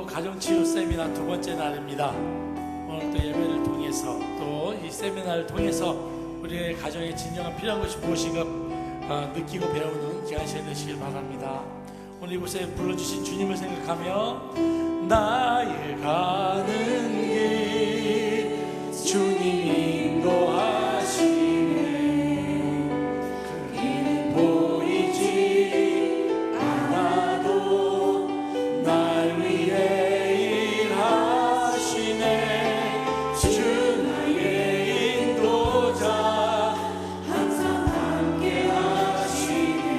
오늘도 가정치유 세미나 두 번째 날입니다. 오늘 또 예배를 통해서 또 이 세미나를 통해서 우리의 가정에 진정한 필요한 것이 무엇인가 느끼고 배우는 귀한 시간 되시길 바랍니다. 오늘 이곳에 불러주신 주님을 생각하며 나의 가는 길 주님이 인도하시네. 그 길 보이지 않아도 날 위해 일하시네. 주 나의 인도자 항상 함께 하시네.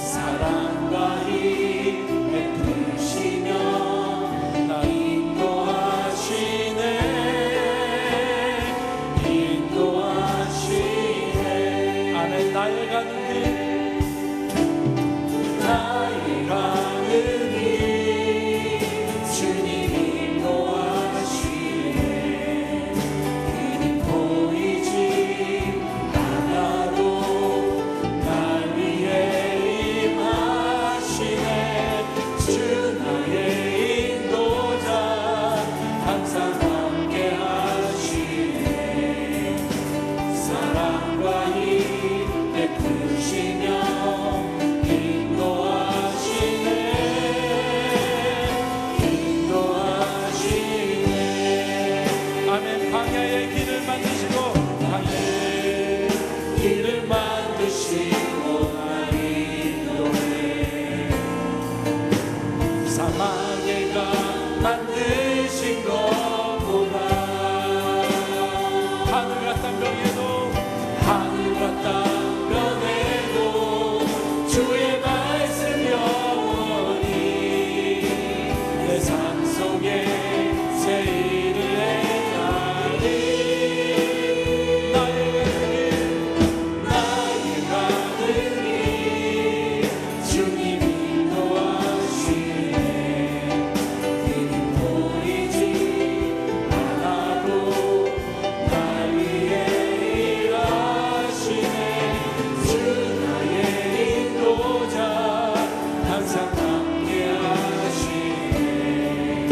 사랑과 힘 베푸시며 나 인도하시네. 인도하시네. 아멘. 나의 가는 길 나의 가는 길 주님 인도하시네. 길 보이지 않아도 날 위해 임하시네. 주 나의 인도자 항상 함께 하시네. 사랑과 힘 베푸시며 인도하시네. 인도하시네. 아멘. 광야의 길을 만드시고 광야의 길을 만드시고 날 인도해. 사막에가 만드신 것보다 하늘 같은 병에도 하늘 같은 변해도 주의 말씀 영원히 내 삶 속에 새 일을 행하리. 나의 가는 길 주님 인도하시네. 길이 보이지 않아도 날 위해 일하시네. 주 나의 인도자 항상 함께 하시네.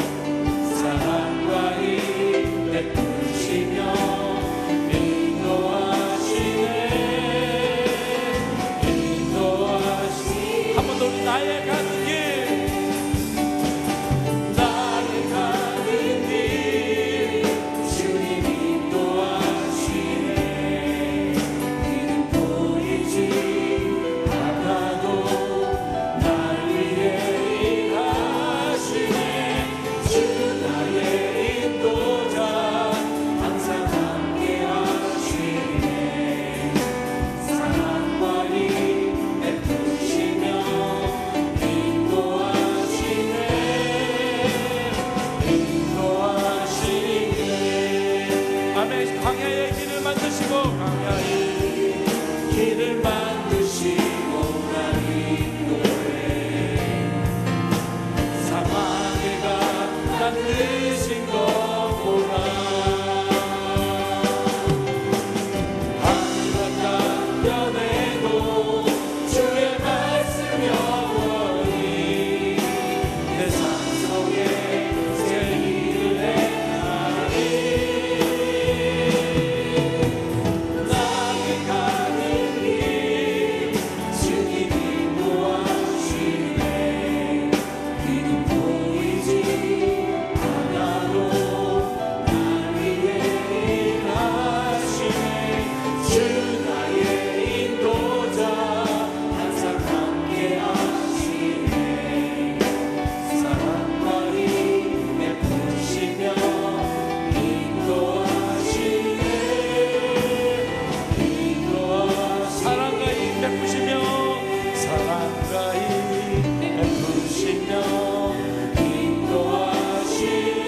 사랑과 힘 베푸시며 인도하시네. 인도하시네. 한 번 더 우리 나의 가는 길 나의 가는 길 주님 인도하시네. 길은 보이지 않아도 날 위해 일하시네. 주 나의 인도자 항상 함께 하시네. 사랑과 힘 베푸시며 인도하시네. 인도하시네. 아멘. 광야의 길을 만드시고 광야의 길을 만드시고 날 인도해. 사막에 가 만드신 것보다 하늘과 땅 변해도 주의 말씀 영원히 내 삶 속에 새 일을 행하리. 나의 가는 길 주님 인도하시네. 길은 보이지 않아도 날 위해 일하시네. 주 나의 인도자 항상 함께 하시네. 사랑과 힘 베푸시며 인도하시네. 사랑과 힘 베푸시며 사랑과 힘 베푸시며 인도하시네.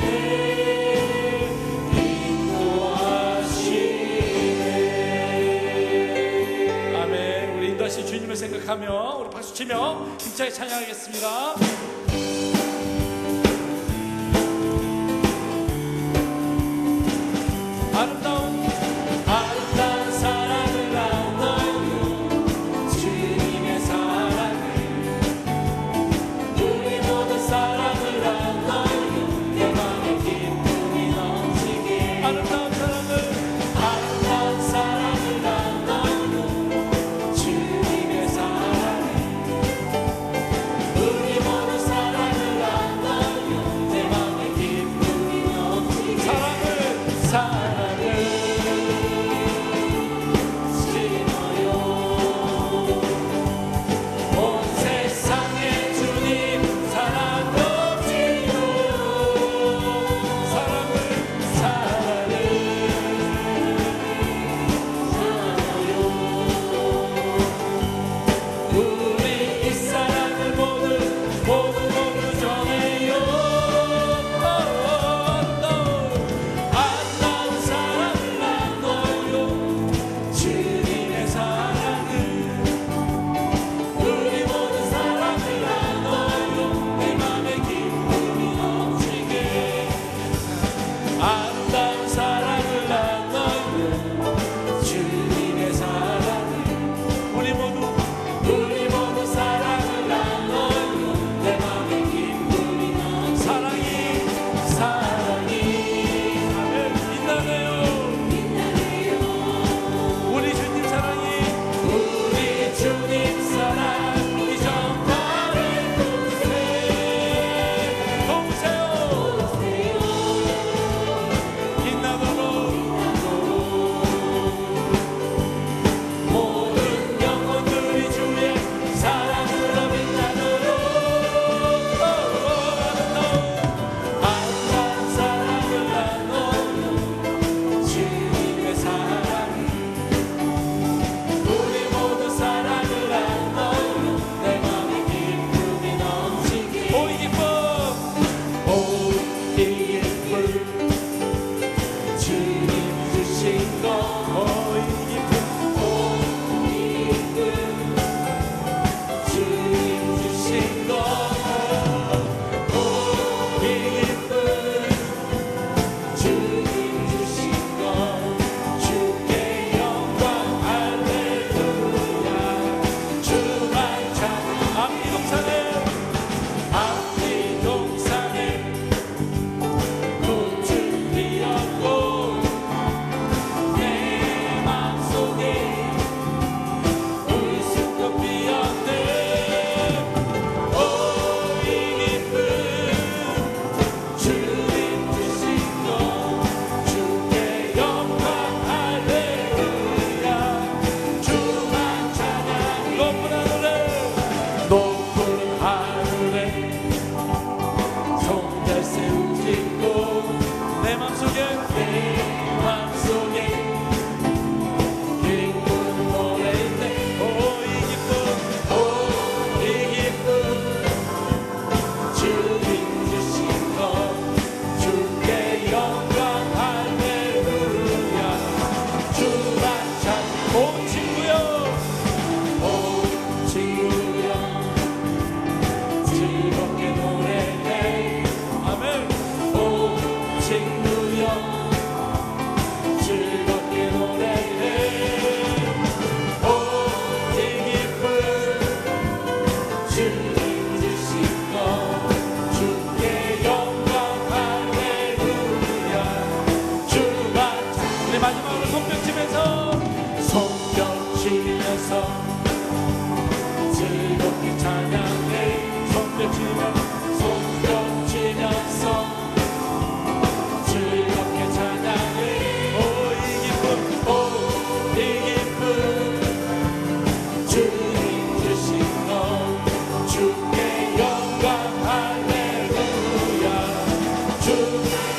인도하시네. 아멘. 우리 인도하신 주님을 생각하며 우리 박수치며 힘차게 찬양하겠습니다. 아름다운 사랑을 나눠요. 주님의 사랑을 우리 모두 사랑 우리 마지막으로 손뼉 치면서 즐겁게 찬양해. 손뼉 치면서 즐겁게 찬양해. 이 기쁨 주님 주신 것 주께 영광 할렐루야.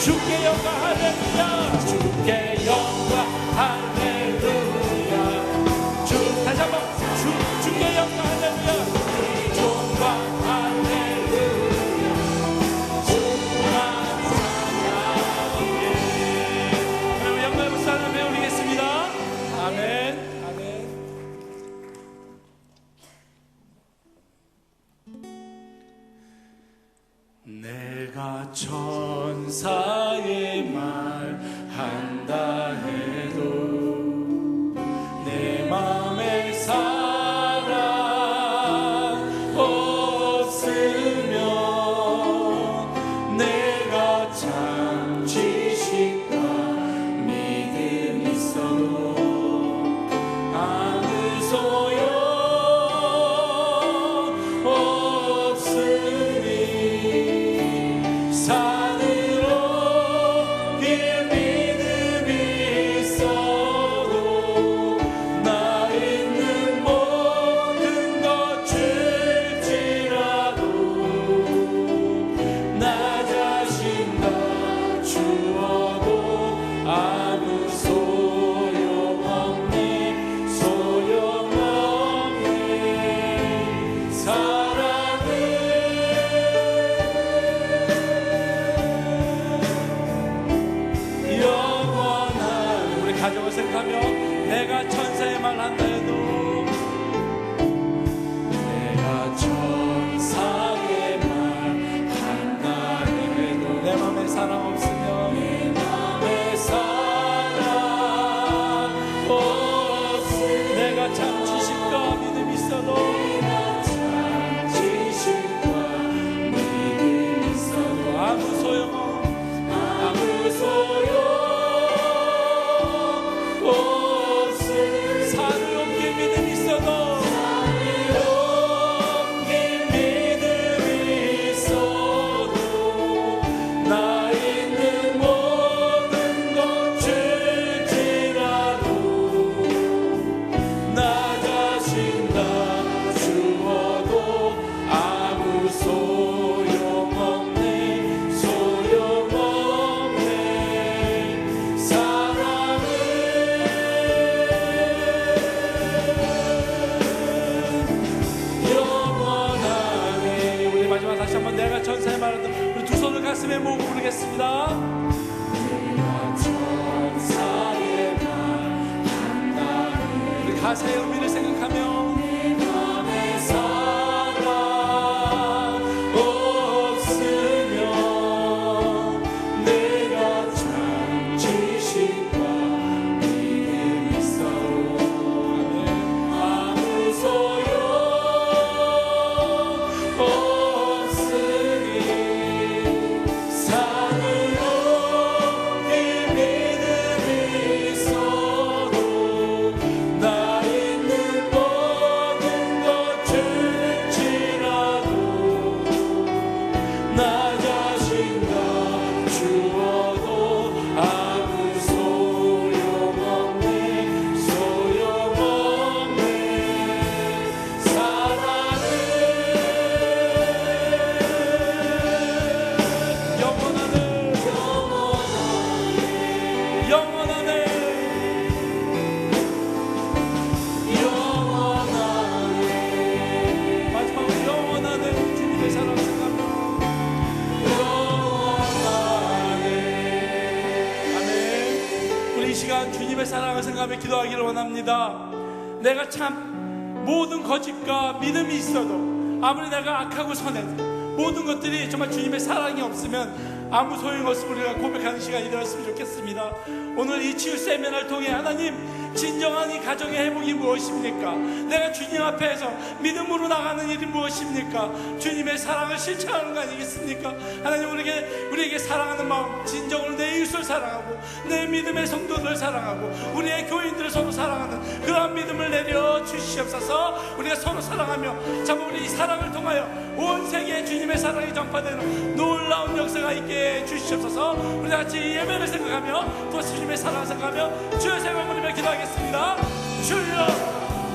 주께 영광 할렐루야. 주께 영광 할렐루야. 다시 한번 주께 영광 할렐루야. 영광 할렐루야. 주만 찬양해. 그럼 영광의 목사를 배우리겠습니다. 아멘. 내가 천사의 말 한다 해도 내 맘에 사랑 없으면 내가 참 지식과 믿음 있어도 아무 소용 없으니 산으로 길 믿음이 있어도 나 있는 모든 것 줄지라도 나 자신 다 주어도 아무 소용없네. 사랑은 영원한. 우리 가족을 생각하며 내가 천사의 말 한다 해도 내가 천사의 말 한다 해도 내 맘에 사랑 없으면 내 맘에 사랑 없으면 내가 참 지식과 믿음 있어도 아무 소용 없음. 산을 옮길 믿음 있어도 나 있는 모든 것 줄지라도 나 자신 다 주어도 아무 소용없네. 사랑은 영원하네. 우리 마지막 다시 한번 내가 천사의 말한다. 우리 두 손을 가슴에 모으고 부르겠습니다. 내가 천사의 말 한다. 우리 가사의 의미를 생각하며 내 맘에 사랑 없으면 내가 참 지식과 믿음 있어도 아무 소용 없으니 산으로 길 믿음이 있어도 나 있는 모든 것 줄지라도 나 자신 다 주어도 아무 소용없네. 사랑은 영원하네. 마지막으로 영원하네. 주님의 사랑 생각하며 영원하네. 아멘. 우리 이 시간 주님의 사랑을 생각하며 기도하기를 원합니다. 내가 참 모든 거짓과 믿음이 있어도 아무리 내가 악하고 선해도 모든 것들이 정말 주님의 사랑이 없으면 아무 소용없음을 우리가 고백하는 시간이 되었으면 좋겠습니다. 오늘 이 치유 세미나를 통해 하나님 진정한 이 가정의 회복이 무엇입니까? 내가 주님 앞에서 믿음으로 나가는 일이 무엇입니까? 주님의 사랑을 실천하는 거 아니겠습니까? 하나님 우리에게 사랑하는 마음, 진정으로 내 이웃을 사랑하고 내 믿음의 성도들을 사랑하고 우리의 교인들을 서로 사랑하는 그러한 믿음을 내려 주시옵소서. 우리가 서로 사랑하며 참 우리 이 사랑을 통하여 온 세계에 주님의 사랑이 전파되는 놀라운 역사가 있게 해주시옵소서. 우리 같이 예배를 생각하며 또 주님의 사랑을 생각하며 주의 생각 올리며 기도하겠습니다. 주여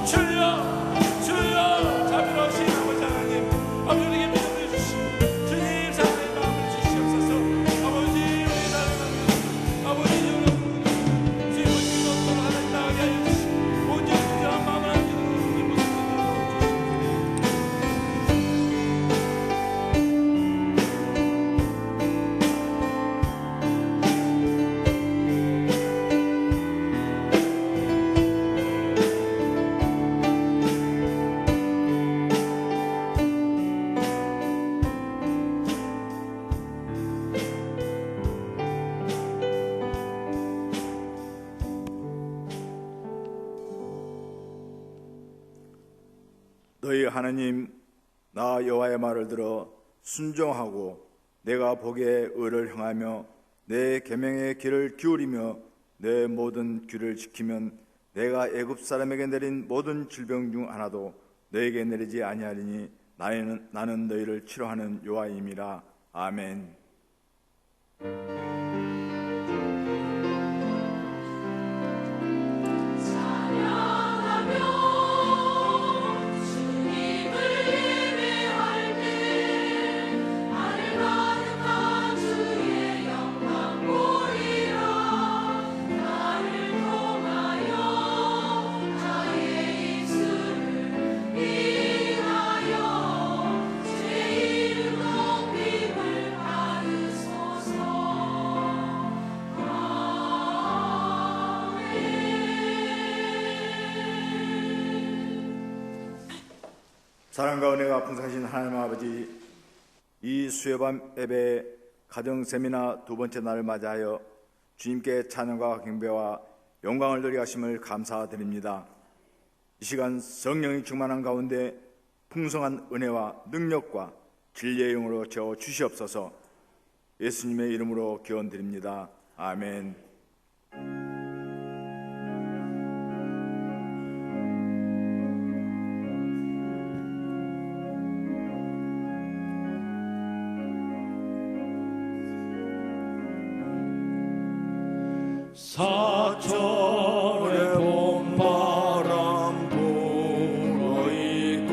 주여 주여 자비로우신 아버지 하나님, 아버지 우리에게 믿음을 주시고 주님 사랑의 마음을 주시옵소서. 아버지 우리의 사랑하며 아버지 여러분 주의 모습이 없도록 하나님 나가게 하여 주시고 온전히 진정한 마음을 함께 우리 모습을 너희 하나님 나 여호와의 말을 들어 순종하고 내가 보기에 의를 행하며 내 계명의 귀를 기울이며 내 모든 규를 지키면 내가 애굽 사람에게 내린 모든 질병 중 하나도 너에게 내리지 아니하리니 나는 너희를 치료하는 여호와임이라. 아멘. 사랑과 은혜가 풍성하신 하나님 아버지, 이 수요밤 예배 가정 세미나 두 번째 날을 맞이하여 주님께 찬양과 경배와 영광을 드리게 하심을 감사드립니다. 이 시간 성령이 충만한 가운데 풍성한 은혜와 능력과 진리의 영으로 채워 주시옵소서. 예수님의 이름으로 기원드립니다. 아멘. 사철의 봄바람 불어있고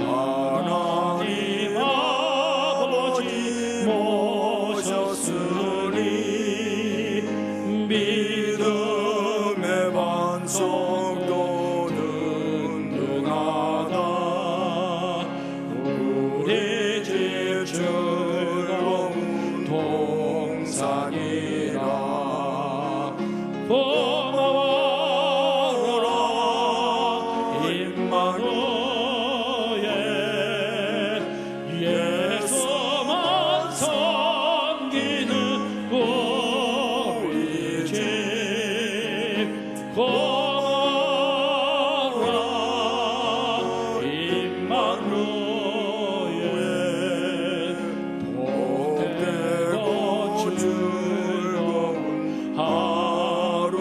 하나님 아버지 모셨으니 믿음의 반석도 든든하다. 우리 집 즐거운 동산이라. 고마워라 임마누엘, 예수만 섬기는 우리 집. 고마워라 임마누엘, 복되고 즐거운 하루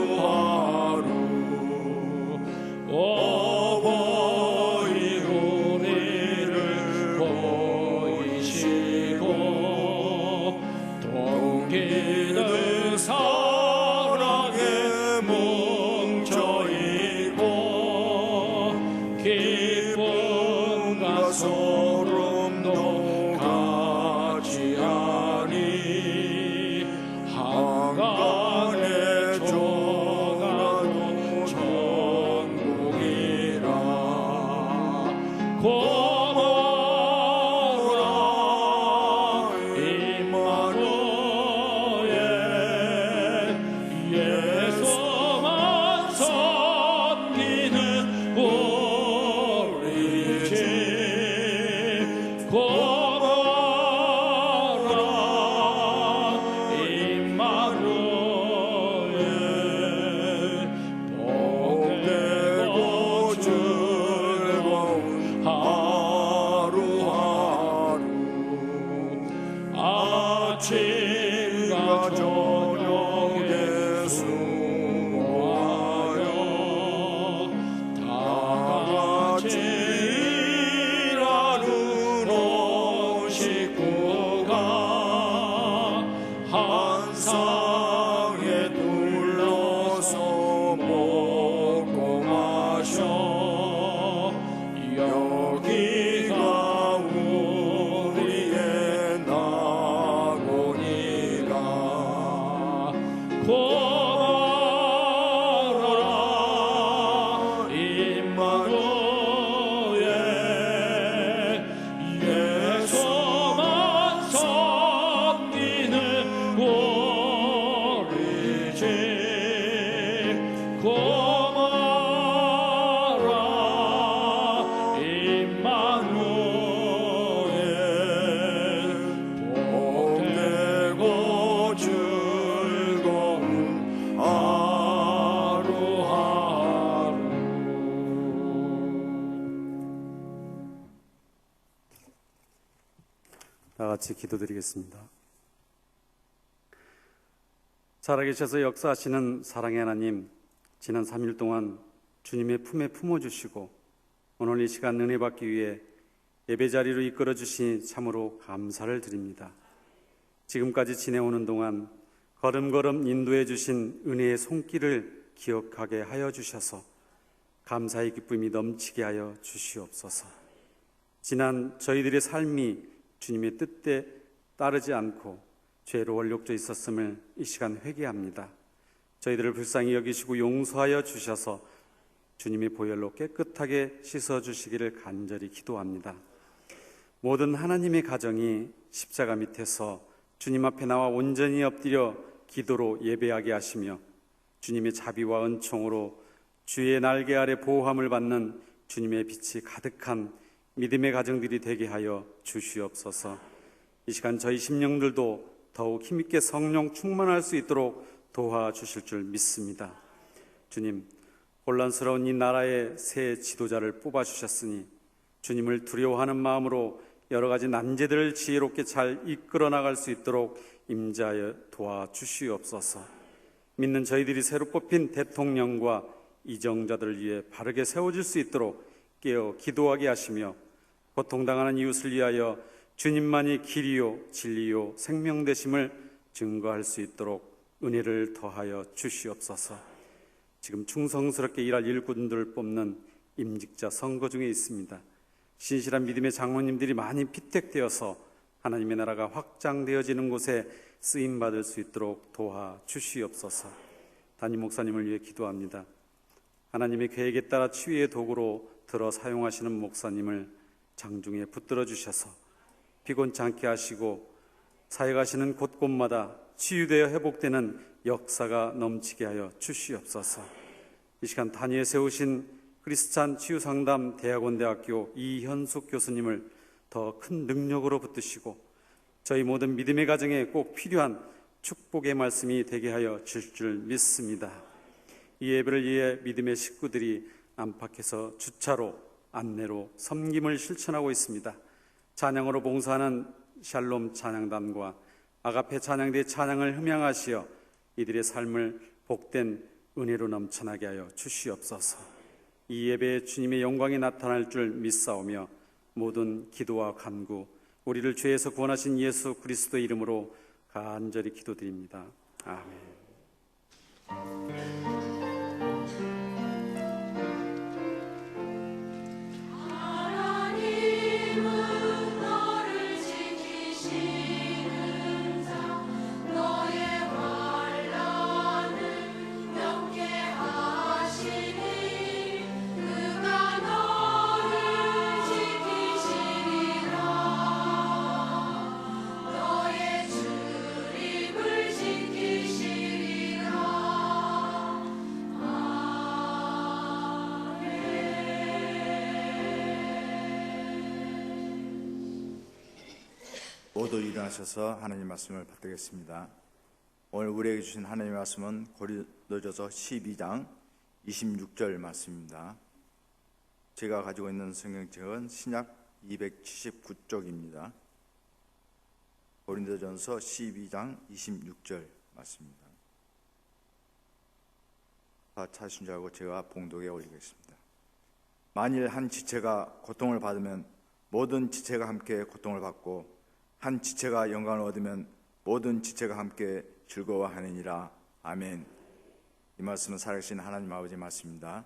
같이 기도드리겠습니다. 살아계셔서 역사하시는 사랑의 하나님, 지난 3일 동안 주님의 품에 품어주시고 오늘 이 시간 은혜 받기 위해 예배 자리로 이끌어 주시니 참으로 감사를 드립니다. 지금까지 지내오는 동안 걸음걸음 인도해 주신 은혜의 손길을 기억하게 하여 주셔서 감사의 기쁨이 넘치게 하여 주시옵소서. 지난 저희들의 삶이 주님의 뜻에 따르지 않고 죄로 원력져 있었음을 이 시간 회개합니다. 저희들을 불쌍히 여기시고 용서하여 주셔서 주님의 보혈로 깨끗하게 씻어주시기를 간절히 기도합니다. 모든 하나님의 가정이 십자가 밑에서 주님 앞에 나와 온전히 엎드려 기도로 예배하게 하시며 주님의 자비와 은총으로 주의 날개 아래 보호함을 받는 주님의 빛이 가득한 믿음의 가정들이 되게 하여 주시옵소서. 이 시간 저희 심령들도 더욱 힘있게 성령 충만할 수 있도록 도와주실 줄 믿습니다. 주님, 혼란스러운 이 나라의 새 지도자를 뽑아주셨으니 주님을 두려워하는 마음으로 여러 가지 난제들을 지혜롭게 잘 이끌어 나갈 수 있도록 임자하여 도와주시옵소서. 믿는 저희들이 새로 뽑힌 대통령과 이정자들을 위해 바르게 세워질 수 있도록 깨어 기도하게 하시며 고통당하는 이웃을 위하여 주님만이 길이요 진리요 생명 되심을 증거할 수 있도록 은혜를 더하여 주시옵소서. 지금 충성스럽게 일할 일꾼들을 뽑는 임직자 선거 중에 있습니다. 신실한 믿음의 장로님들이 많이 피택되어서 하나님의 나라가 확장되어지는 곳에 쓰임받을 수 있도록 도와주시옵소서. 담임 목사님을 위해 기도합니다. 하나님의 계획에 따라 치유의 도구로 들어 사용하시는 목사님을 장중에 붙들어 주셔서 피곤치 않게 하시고 사역하시는 곳곳마다 치유되어 회복되는 역사가 넘치게 하여 주시옵소서. 이 시간 단위에 세우신 크리스찬 치유상담 대학원대학교 이현숙 교수님을 더 큰 능력으로 붙드시고 저희 모든 믿음의 가정에 꼭 필요한 축복의 말씀이 되게 하여 주실 줄 믿습니다. 이 예배를 위해 믿음의 식구들이 안팎에서 주차로 안내로 섬김을 실천하고 있습니다. 찬양으로 봉사하는 샬롬 찬양단과 아가페 찬양대의 찬양을 흠양하시어 이들의 삶을 복된 은혜로 넘쳐나게 하여 주시옵소서. 이 예배에 주님의 영광이 나타날 줄 믿사오며 모든 기도와 간구 우리를 죄에서 구원하신 예수 그리스도의 이름으로 간절히 기도드립니다. 아멘. 모두 일어나셔서 하나님 말씀을 받들겠습니다. 오늘 우리에게 주신 하나님의 말씀은 고린도전서 12장 26절 말씀입니다. 제가 가지고 있는 성경책은 신약 279쪽입니다. 고린도전서 12장 26절 말씀입니다. 다 찾으신 줄 알고 제가 봉독에 올리겠습니다. 만일 한 지체가 고통을 받으면 모든 지체가 함께 고통을 받고 한 지체가 영광을 얻으면 모든 지체가 함께 즐거워하느니라. 아멘. 이 말씀은 살아계신 하나님 아버지의 말씀입니다.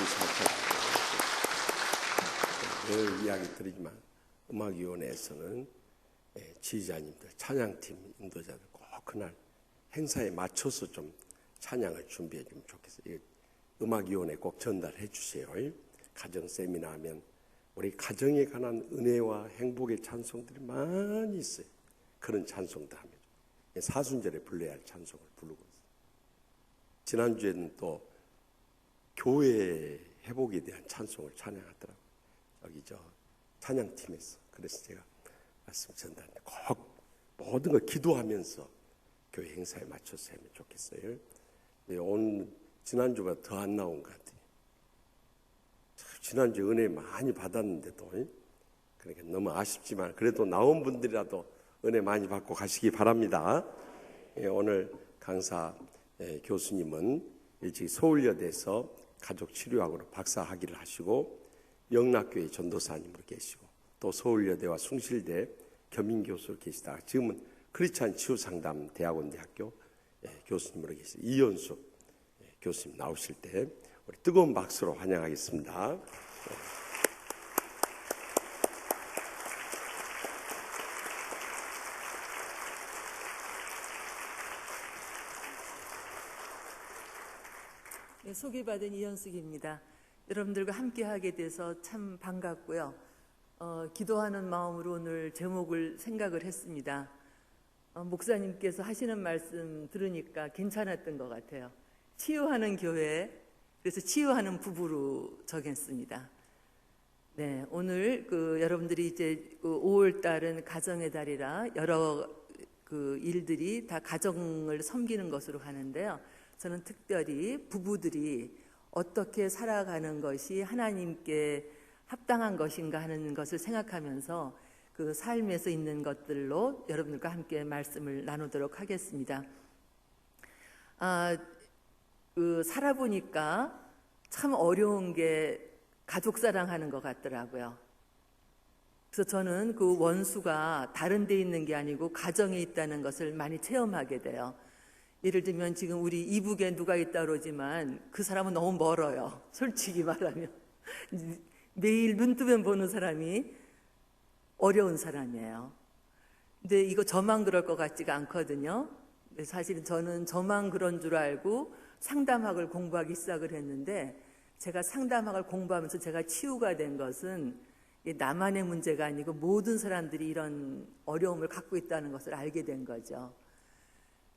감사합니다. 늘 이야기 드리지만 음악위원회에서는 지휘자님들, 찬양팀 인도자들 꼭 그날 행사에 맞춰서 좀 찬양을 준비해 주면 좋겠어요. 음악위원회 꼭 전달해 주세요. 가정 세미나 하면 우리 가정에 관한 은혜와 행복의 찬송들이 많이 있어요. 그런 찬송들 하면 사순절에 불러야 할 찬송을 부르고 있어요. 지난주에는 또 교회 회복에 대한 찬송을 찬양하더라고요. 여기 찬양팀에서. 그래서 제가 말씀 전달하는데 꼭 모든 걸 기도하면서 교회 행사에 맞춰서 하면 좋겠어요. 오늘 지난주보다 더 안 나온 것 같아요. 지난주 은혜 많이 받았는데도 그러니까 너무 아쉽지만 그래도 나온 분들이라도 은혜 많이 받고 가시기 바랍니다. 오늘 강사 교수님은 일찍 서울여대에서 가족치료학으로 박사학위를 하시고 영락교회 전도사님으로 계시고 또 서울여대와 숭실대 겸임교수로 계시다가 지금은 크리스찬 치유상담대학원대학교 교수님으로 계신 이연숙 교수님 나오실 때 우리 뜨거운 박수로 환영하겠습니다. 네, 소개받은 이현숙입니다. 여러분들과 함께하게 돼서 참 반갑고요. 기도하는 마음으로 오늘 제목을 생각을 했습니다. 목사님께서 하시는 말씀 들으니까 괜찮았던 것 같아요. 치유하는 교회, 그래서 치유하는 부부로 정했습니다. 네, 오늘 여러분들이 이제 5월 달은 가정의 달이라 여러 일들이 다 가정을 섬기는 것으로 가는데요. 저는 특별히 부부들이 어떻게 살아가는 것이 하나님께 합당한 것인가 하는 것을 생각하면서 그 삶에서 있는 것들로 여러분들과 함께 말씀을 나누도록 하겠습니다. 살아보니까 참 어려운 게 가족 사랑하는 것 같더라고요. 그래서 저는 그 원수가 다른 데 있는 게 아니고 가정에 있다는 것을 많이 체험하게 돼요. 예를 들면 지금 우리 이북에 누가 있다 그러지만 그 사람은 너무 멀어요. 솔직히 말하면. 매일 눈뜨면 보는 사람이 어려운 사람이에요. 근데 이거 저만 그럴 것 같지가 않거든요. 사실은 저는 저만 그런 줄 알고 상담학을 공부하기 시작을 했는데 제가 상담학을 공부하면서 제가 치유가 된 것은 나만의 문제가 아니고 모든 사람들이 이런 어려움을 갖고 있다는 것을 알게 된 거죠.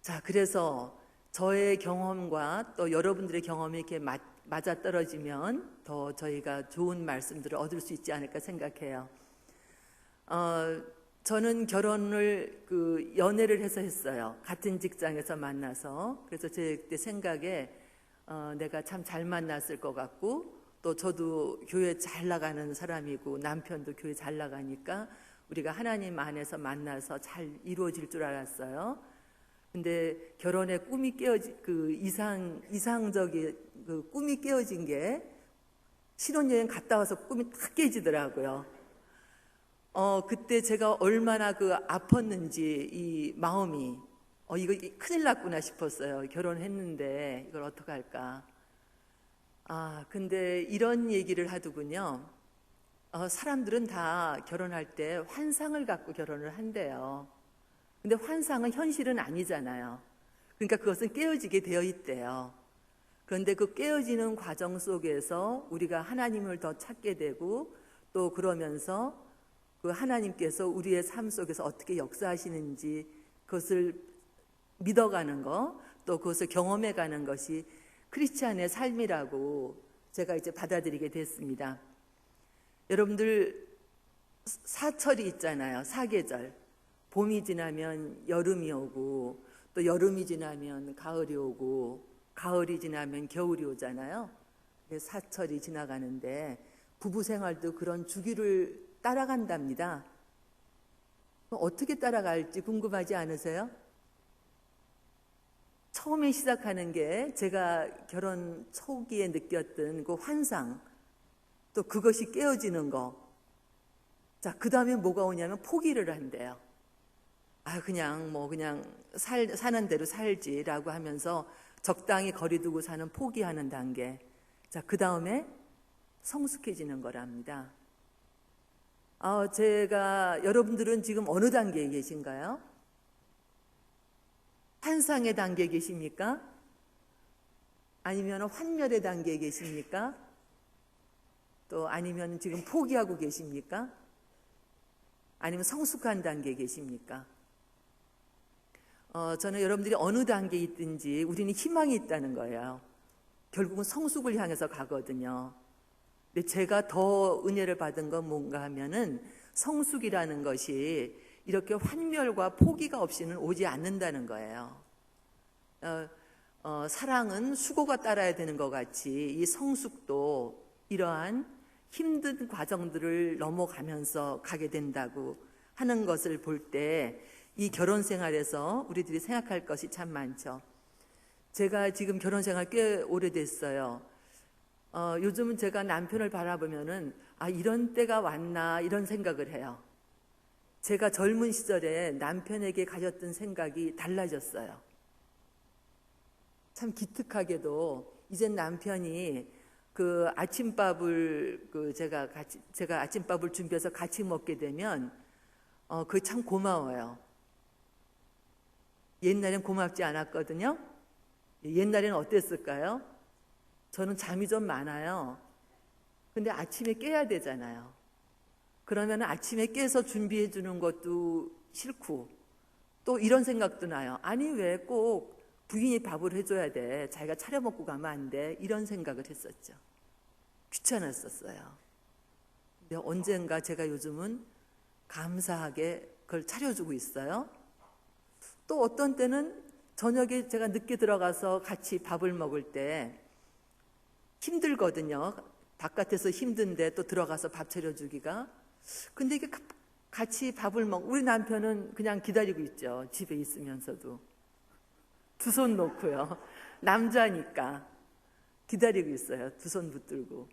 자, 그래서 저의 경험과 또 여러분들의 경험이 이렇게 맞아떨어지면 더 저희가 좋은 말씀들을 얻을 수 있지 않을까 생각해요. 저는 결혼을 연애를 해서 했어요. 같은 직장에서 만나서. 그래서 제 그때 생각에 내가 참 잘 만났을 것 같고 또 저도 교회 잘 나가는 사람이고 남편도 교회 잘 나가니까 우리가 하나님 안에서 만나서 잘 이루어질 줄 알았어요. 근데 결혼에 꿈이 깨어진 이상적인 꿈이 깨어진 게 신혼여행 갔다 와서 꿈이 딱 깨지더라고요. 그때 제가 얼마나 아팠는지 이 마음이 이거 큰일 났구나 싶었어요. 결혼했는데 이걸 어떡할까. 근데 이런 얘기를 하더군요. 사람들은 다 결혼할 때 환상을 갖고 결혼을 한대요. 근데 환상은 현실은 아니잖아요. 그러니까 그것은 깨어지게 되어 있대요. 그런데 그 깨어지는 과정 속에서 우리가 하나님을 더 찾게 되고 또 그러면서 그 하나님께서 우리의 삶 속에서 어떻게 역사하시는지 그것을 믿어가는 것, 또 그것을 경험해가는 것이 크리스찬의 삶이라고 제가 이제 받아들이게 됐습니다. 여러분들 사철이 있잖아요. 사계절. 봄이 지나면 여름이 오고 또 여름이 지나면 가을이 오고 가을이 지나면 겨울이 오잖아요. 사철이 지나가는데 부부 생활도 그런 주기를 따라간답니다. 어떻게 따라갈지 궁금하지 않으세요? 처음에 시작하는 게 제가 결혼 초기에 느꼈던 그 환상, 또 그것이 깨어지는 거. 자, 그 다음에 뭐가 오냐면 포기를 한대요. 그냥 사는 대로 살지라고 하면서 적당히 거리 두고 사는 포기하는 단계. 자, 그 다음에 성숙해지는 거랍니다. 제가, 여러분들은 지금 어느 단계에 계신가요? 환상의 단계에 계십니까? 아니면 환멸의 단계에 계십니까? 또 아니면 지금 포기하고 계십니까? 아니면 성숙한 단계에 계십니까? 저는 여러분들이 어느 단계에 있든지 우리는 희망이 있다는 거예요. 결국은 성숙을 향해서 가거든요. 근데 제가 더 은혜를 받은 건 뭔가 하면은 성숙이라는 것이 이렇게 환멸과 포기가 없이는 오지 않는다는 거예요. 사랑은 수고가 따라야 되는 것 같이 이 성숙도 이러한 힘든 과정들을 넘어가면서 가게 된다고 하는 것을 볼 때 이 결혼 생활에서 우리들이 생각할 것이 참 많죠. 제가 지금 결혼 생활 꽤 오래됐어요. 요즘은 제가 남편을 바라보면은 이런 때가 왔나 이런 생각을 해요. 제가 젊은 시절에 남편에게 가졌던 생각이 달라졌어요. 참 기특하게도 이젠 남편이 그 아침밥을 제가 아침밥을 준비해서 같이 먹게 되면 그게 참 고마워요. 옛날엔 고맙지 않았거든요. 옛날에는 어땠을까요? 저는 잠이 좀 많아요. 근데 아침에 깨야 되잖아요. 그러면 아침에 깨서 준비해 주는 것도 싫고 또 이런 생각도 나요. 아니 왜 꼭 부인이 밥을 해줘야 돼? 자기가 차려 먹고 가면 안 돼? 이런 생각을 했었죠. 귀찮았었어요. 근데 언젠가 제가 요즘은 감사하게 그걸 차려주고 있어요. 또 어떤 때는 저녁에 제가 늦게 들어가서 같이 밥을 먹을 때 힘들거든요. 바깥에서 힘든데 또 들어가서 밥 차려주기가. 근데 이게 같이 밥을 우리 남편은 그냥 기다리고 있죠. 집에 있으면서도. 두 손 놓고요. 남자니까 기다리고 있어요. 두 손 붙들고.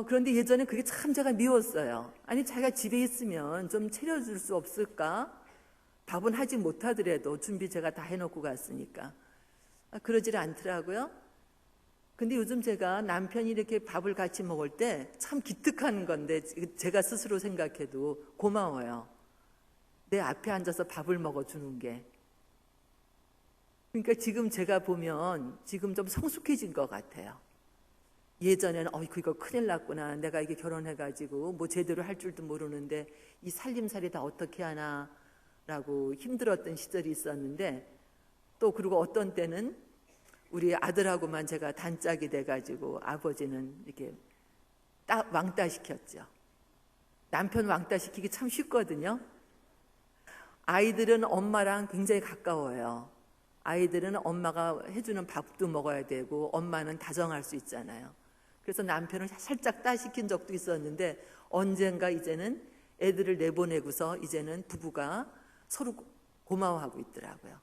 그런데 예전에 그게 참 제가 미웠어요. 아니 자기가 집에 있으면 좀 차려줄 수 없을까? 밥은 하지 못하더라도 준비 제가 다 해놓고 갔으니까. 그러질 않더라고요. 근데 요즘 제가 남편이 이렇게 밥을 같이 먹을 때 참 기특한 건데 제가 스스로 생각해도 고마워요. 내 앞에 앉아서 밥을 먹어주는 게. 그러니까 지금 제가 보면 지금 좀 성숙해진 것 같아요. 예전에는 이거 큰일 났구나. 내가 이게 결혼해가지고 뭐 제대로 할 줄도 모르는데 이 살림살이 다 어떻게 하나 라고 힘들었던 시절이 있었는데 또 그리고 어떤 때는 우리 아들하고만 제가 단짝이 돼가지고 아버지는 이렇게 왕따 시켰죠. 남편 왕따 시키기 참 쉽거든요. 아이들은 엄마랑 굉장히 가까워요. 아이들은 엄마가 해주는 밥도 먹어야 되고 엄마는 다정할 수 있잖아요. 그래서 남편을 살짝 따시킨 적도 있었는데 언젠가 이제는 애들을 내보내고서 이제는 부부가 서로 고마워하고 있더라고요.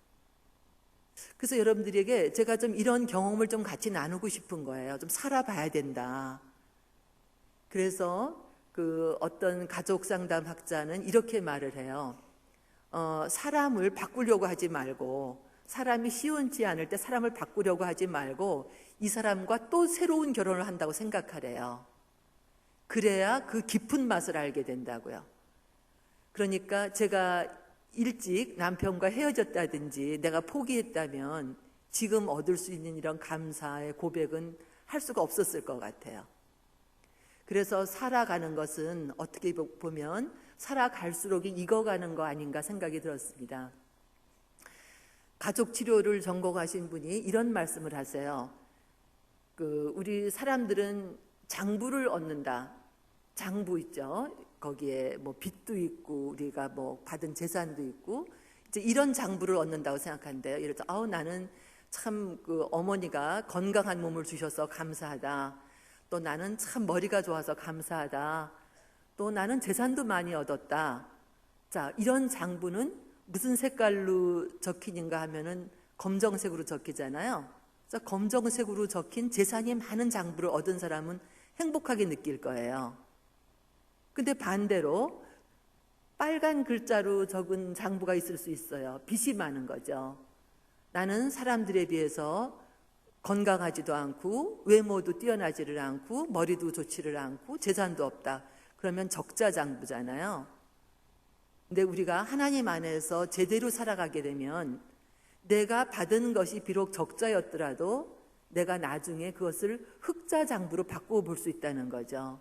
그래서 여러분들에게 제가 좀 이런 경험을 좀 같이 나누고 싶은 거예요. 좀 살아봐야 된다. 그래서 그 어떤 가족 상담학자는 이렇게 말을 해요. 사람을 바꾸려고 하지 말고 사람이 시원치 않을 때 사람을 바꾸려고 하지 말고 이 사람과 또 새로운 결혼을 한다고 생각하래요. 그래야 그 깊은 맛을 알게 된다고요. 그러니까 제가 일찍 남편과 헤어졌다든지 내가 포기했다면 지금 얻을 수 있는 이런 감사의 고백은 할 수가 없었을 것 같아요. 그래서 살아가는 것은 어떻게 보면 살아갈수록 익어가는 거 아닌가 생각이 들었습니다. 가족 치료를 전공하신 분이 이런 말씀을 하세요. 우리 사람들은 장부를 얻는다. 장부 있죠. 거기에 뭐 빚도 있고 우리가 뭐 받은 재산도 있고 이제 이런 장부를 얻는다고 생각한대요. 예를 들어 나는 참 그 어머니가 건강한 몸을 주셔서 감사하다. 또 나는 참 머리가 좋아서 감사하다. 또 나는 재산도 많이 얻었다. 자, 이런 장부는 무슨 색깔로 적히는가 하면은 검정색으로 적히잖아요. 그래서 검정색으로 적힌 재산이 많은 장부를 얻은 사람은 행복하게 느낄 거예요. 근데 반대로 빨간 글자로 적은 장부가 있을 수 있어요. 빚이 많은 거죠. 나는 사람들에 비해서 건강하지도 않고 외모도 뛰어나지를 않고 머리도 좋지를 않고 재산도 없다. 그러면 적자장부잖아요. 근데 우리가 하나님 안에서 제대로 살아가게 되면 내가 받은 것이 비록 적자였더라도 내가 나중에 그것을 흑자장부로 바꾸어 볼 수 있다는 거죠.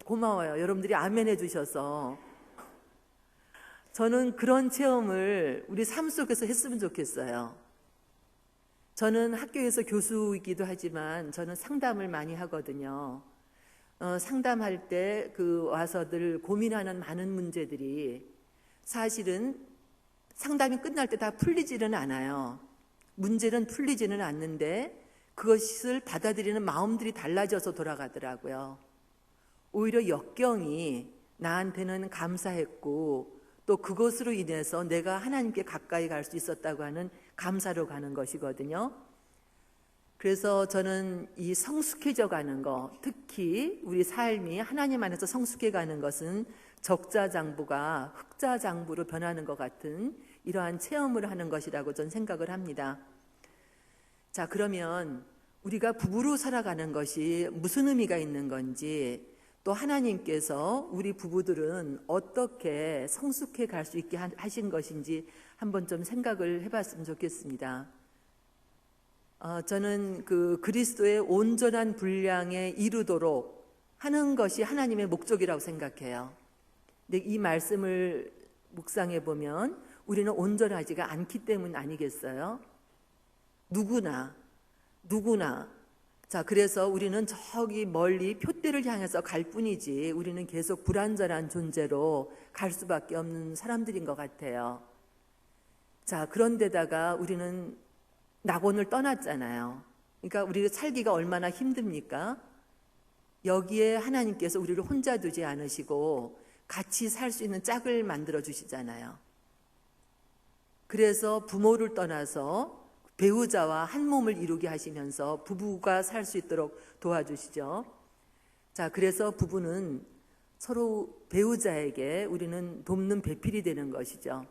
고마워요. 여러분들이 아멘 해주셔서. 저는 그런 체험을 우리 삶 속에서 했으면 좋겠어요. 저는 학교에서 교수이기도 하지만 저는 상담을 많이 하거든요. 상담할 때 와서들 고민하는 많은 문제들이 사실은 상담이 끝날 때 다 풀리지는 않아요. 문제는 풀리지는 않는데 그것을 받아들이는 마음들이 달라져서 돌아가더라고요. 오히려 역경이 나한테는 감사했고 또 그것으로 인해서 내가 하나님께 가까이 갈 수 있었다고 하는 감사로 가는 것이거든요. 그래서 저는 이 성숙해져 가는 것, 특히 우리 삶이 하나님 안에서 성숙해 가는 것은 적자장부가 흑자장부로 변하는 것 같은 이러한 체험을 하는 것이라고 저는 생각을 합니다. 자, 그러면 우리가 부부로 살아가는 것이 무슨 의미가 있는 건지, 또 하나님께서 우리 부부들은 어떻게 성숙해 갈 수 있게 하신 것인지 한번 좀 생각을 해봤으면 좋겠습니다. 저는 그리스도의 온전한 분량에 이르도록 하는 것이 하나님의 목적이라고 생각해요. 근데 이 말씀을 묵상해 보면 우리는 온전하지가 않기 때문 아니겠어요? 누구나. 자, 그래서 우리는 저기 멀리 표대를 향해서 갈 뿐이지 우리는 계속 불완전한 존재로 갈 수밖에 없는 사람들인 것 같아요. 자, 그런데다가 우리는 낙원을 떠났잖아요. 그러니까 우리가 살기가 얼마나 힘듭니까? 여기에 하나님께서 우리를 혼자 두지 않으시고 같이 살 수 있는 짝을 만들어 주시잖아요. 그래서 부모를 떠나서 배우자와 한 몸을 이루게 하시면서 부부가 살 수 있도록 도와주시죠. 자, 그래서 부부는 서로 배우자에게 우리는 돕는 배필이 되는 것이죠.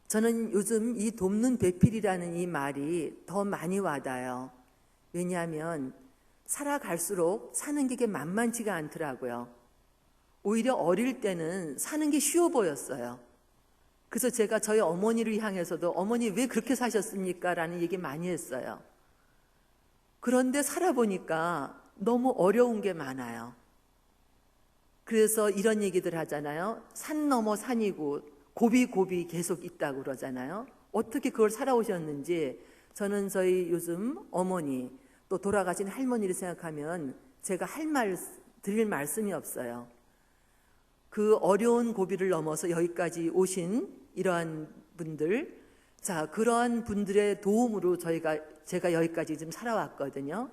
저는 요즘 이 돕는 배필이라는 이 말이 더 많이 와닿아요. 왜냐하면 살아갈수록 사는 게 만만치가 않더라고요. 오히려 어릴 때는 사는 게 쉬워 보였어요. 그래서 제가 저희 어머니를 향해서도 어머니 왜 그렇게 사셨습니까? 라는 얘기 많이 했어요. 그런데 살아보니까 너무 어려운 게 많아요. 그래서 이런 얘기들 하잖아요. 산 넘어 산이고 고비 계속 있다고 그러잖아요. 어떻게 그걸 살아오셨는지 저는 저희 요즘 어머니 또 돌아가신 할머니를 생각하면 제가 드릴 말씀이 없어요. 그 어려운 고비를 넘어서 여기까지 오신 이러한 분들, 자, 그러한 분들의 도움으로 제가 여기까지 지금 살아왔거든요.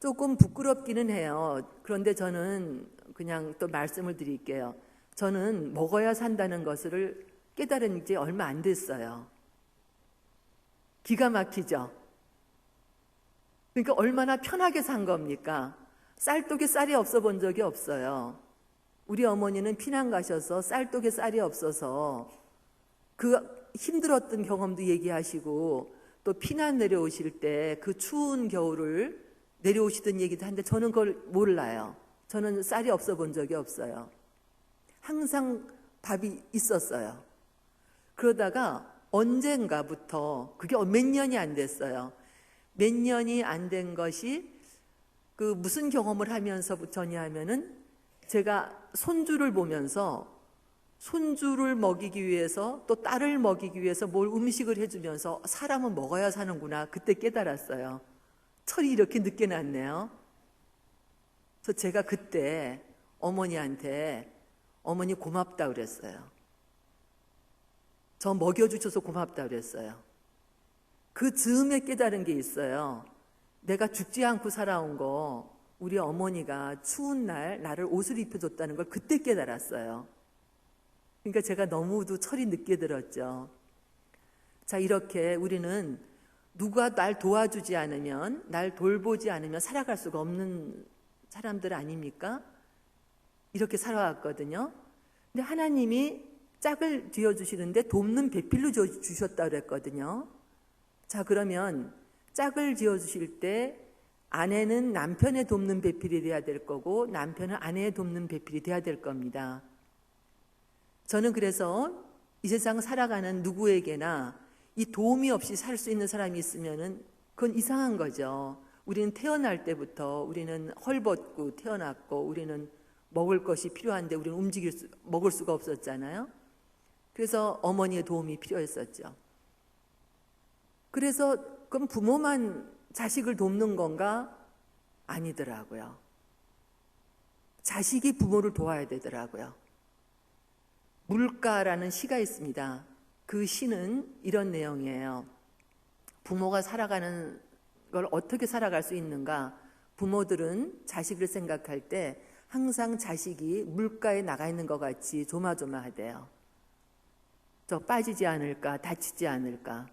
조금 부끄럽기는 해요. 그런데 저는 그냥 또 말씀을 드릴게요. 저는 먹어야 산다는 것을 깨달은 지 얼마 안 됐어요. 기가 막히죠? 그러니까 얼마나 편하게 산 겁니까? 쌀독에 쌀이 없어 본 적이 없어요. 우리 어머니는 피난 가셔서 쌀독에 쌀이 없어서 그 힘들었던 경험도 얘기하시고 또 피난 내려오실 때 그 추운 겨울을 내려오시던 얘기도 하는데 저는 그걸 몰라요. 저는 쌀이 없어 본 적이 없어요. 항상 밥이 있었어요. 그러다가 언젠가부터 그게 몇 년이 안 됐어요. 몇 년이 안 된 것이 무슨 경험을 하면서부터냐 하면은 제가 손주를 보면서 손주를 먹이기 위해서 또 딸을 먹이기 위해서 뭘 음식을 해주면서 사람은 먹어야 사는구나 그때 깨달았어요. 철이 이렇게 늦게 났네요. 그래서 제가 그때 어머니한테 어머니 고맙다 그랬어요. 저 먹여주셔서 고맙다 그랬어요. 그 즈음에 깨달은 게 있어요. 내가 죽지 않고 살아온 거 우리 어머니가 추운 날 나를 옷을 입혀줬다는 걸 그때 깨달았어요. 그러니까 제가 너무도 철이 늦게 들었죠. 자, 이렇게 우리는 누가 날 도와주지 않으면, 날 돌보지 않으면 살아갈 수가 없는 사람들 아닙니까? 이렇게 살아왔거든요. 근데 하나님이 짝을 지어주시는데 돕는 배필로 주셨다고 그랬거든요. 자, 그러면 짝을 지어주실 때 아내는 남편의 돕는 배필이 돼야 될 거고 남편은 아내의 돕는 배필이 돼야 될 겁니다. 저는 그래서 이 세상 살아가는 누구에게나 이 도움이 없이 살 수 있는 사람이 있으면은 그건 이상한 거죠. 우리는 태어날 때부터 우리는 헐벗고 태어났고 우리는 먹을 것이 필요한데 우리는 먹을 수가 없었잖아요. 그래서 어머니의 도움이 필요했었죠. 그래서 그럼 부모만 자식을 돕는 건가? 아니더라고요. 자식이 부모를 도와야 되더라고요. 물가라는 시가 있습니다. 그 시는 이런 내용이에요. 부모가 살아가는 걸 어떻게 살아갈 수 있는가? 부모들은 자식을 생각할 때 항상 자식이 물가에 나가 있는 것 같이 조마조마하대요. 저 빠지지 않을까, 다치지 않을까.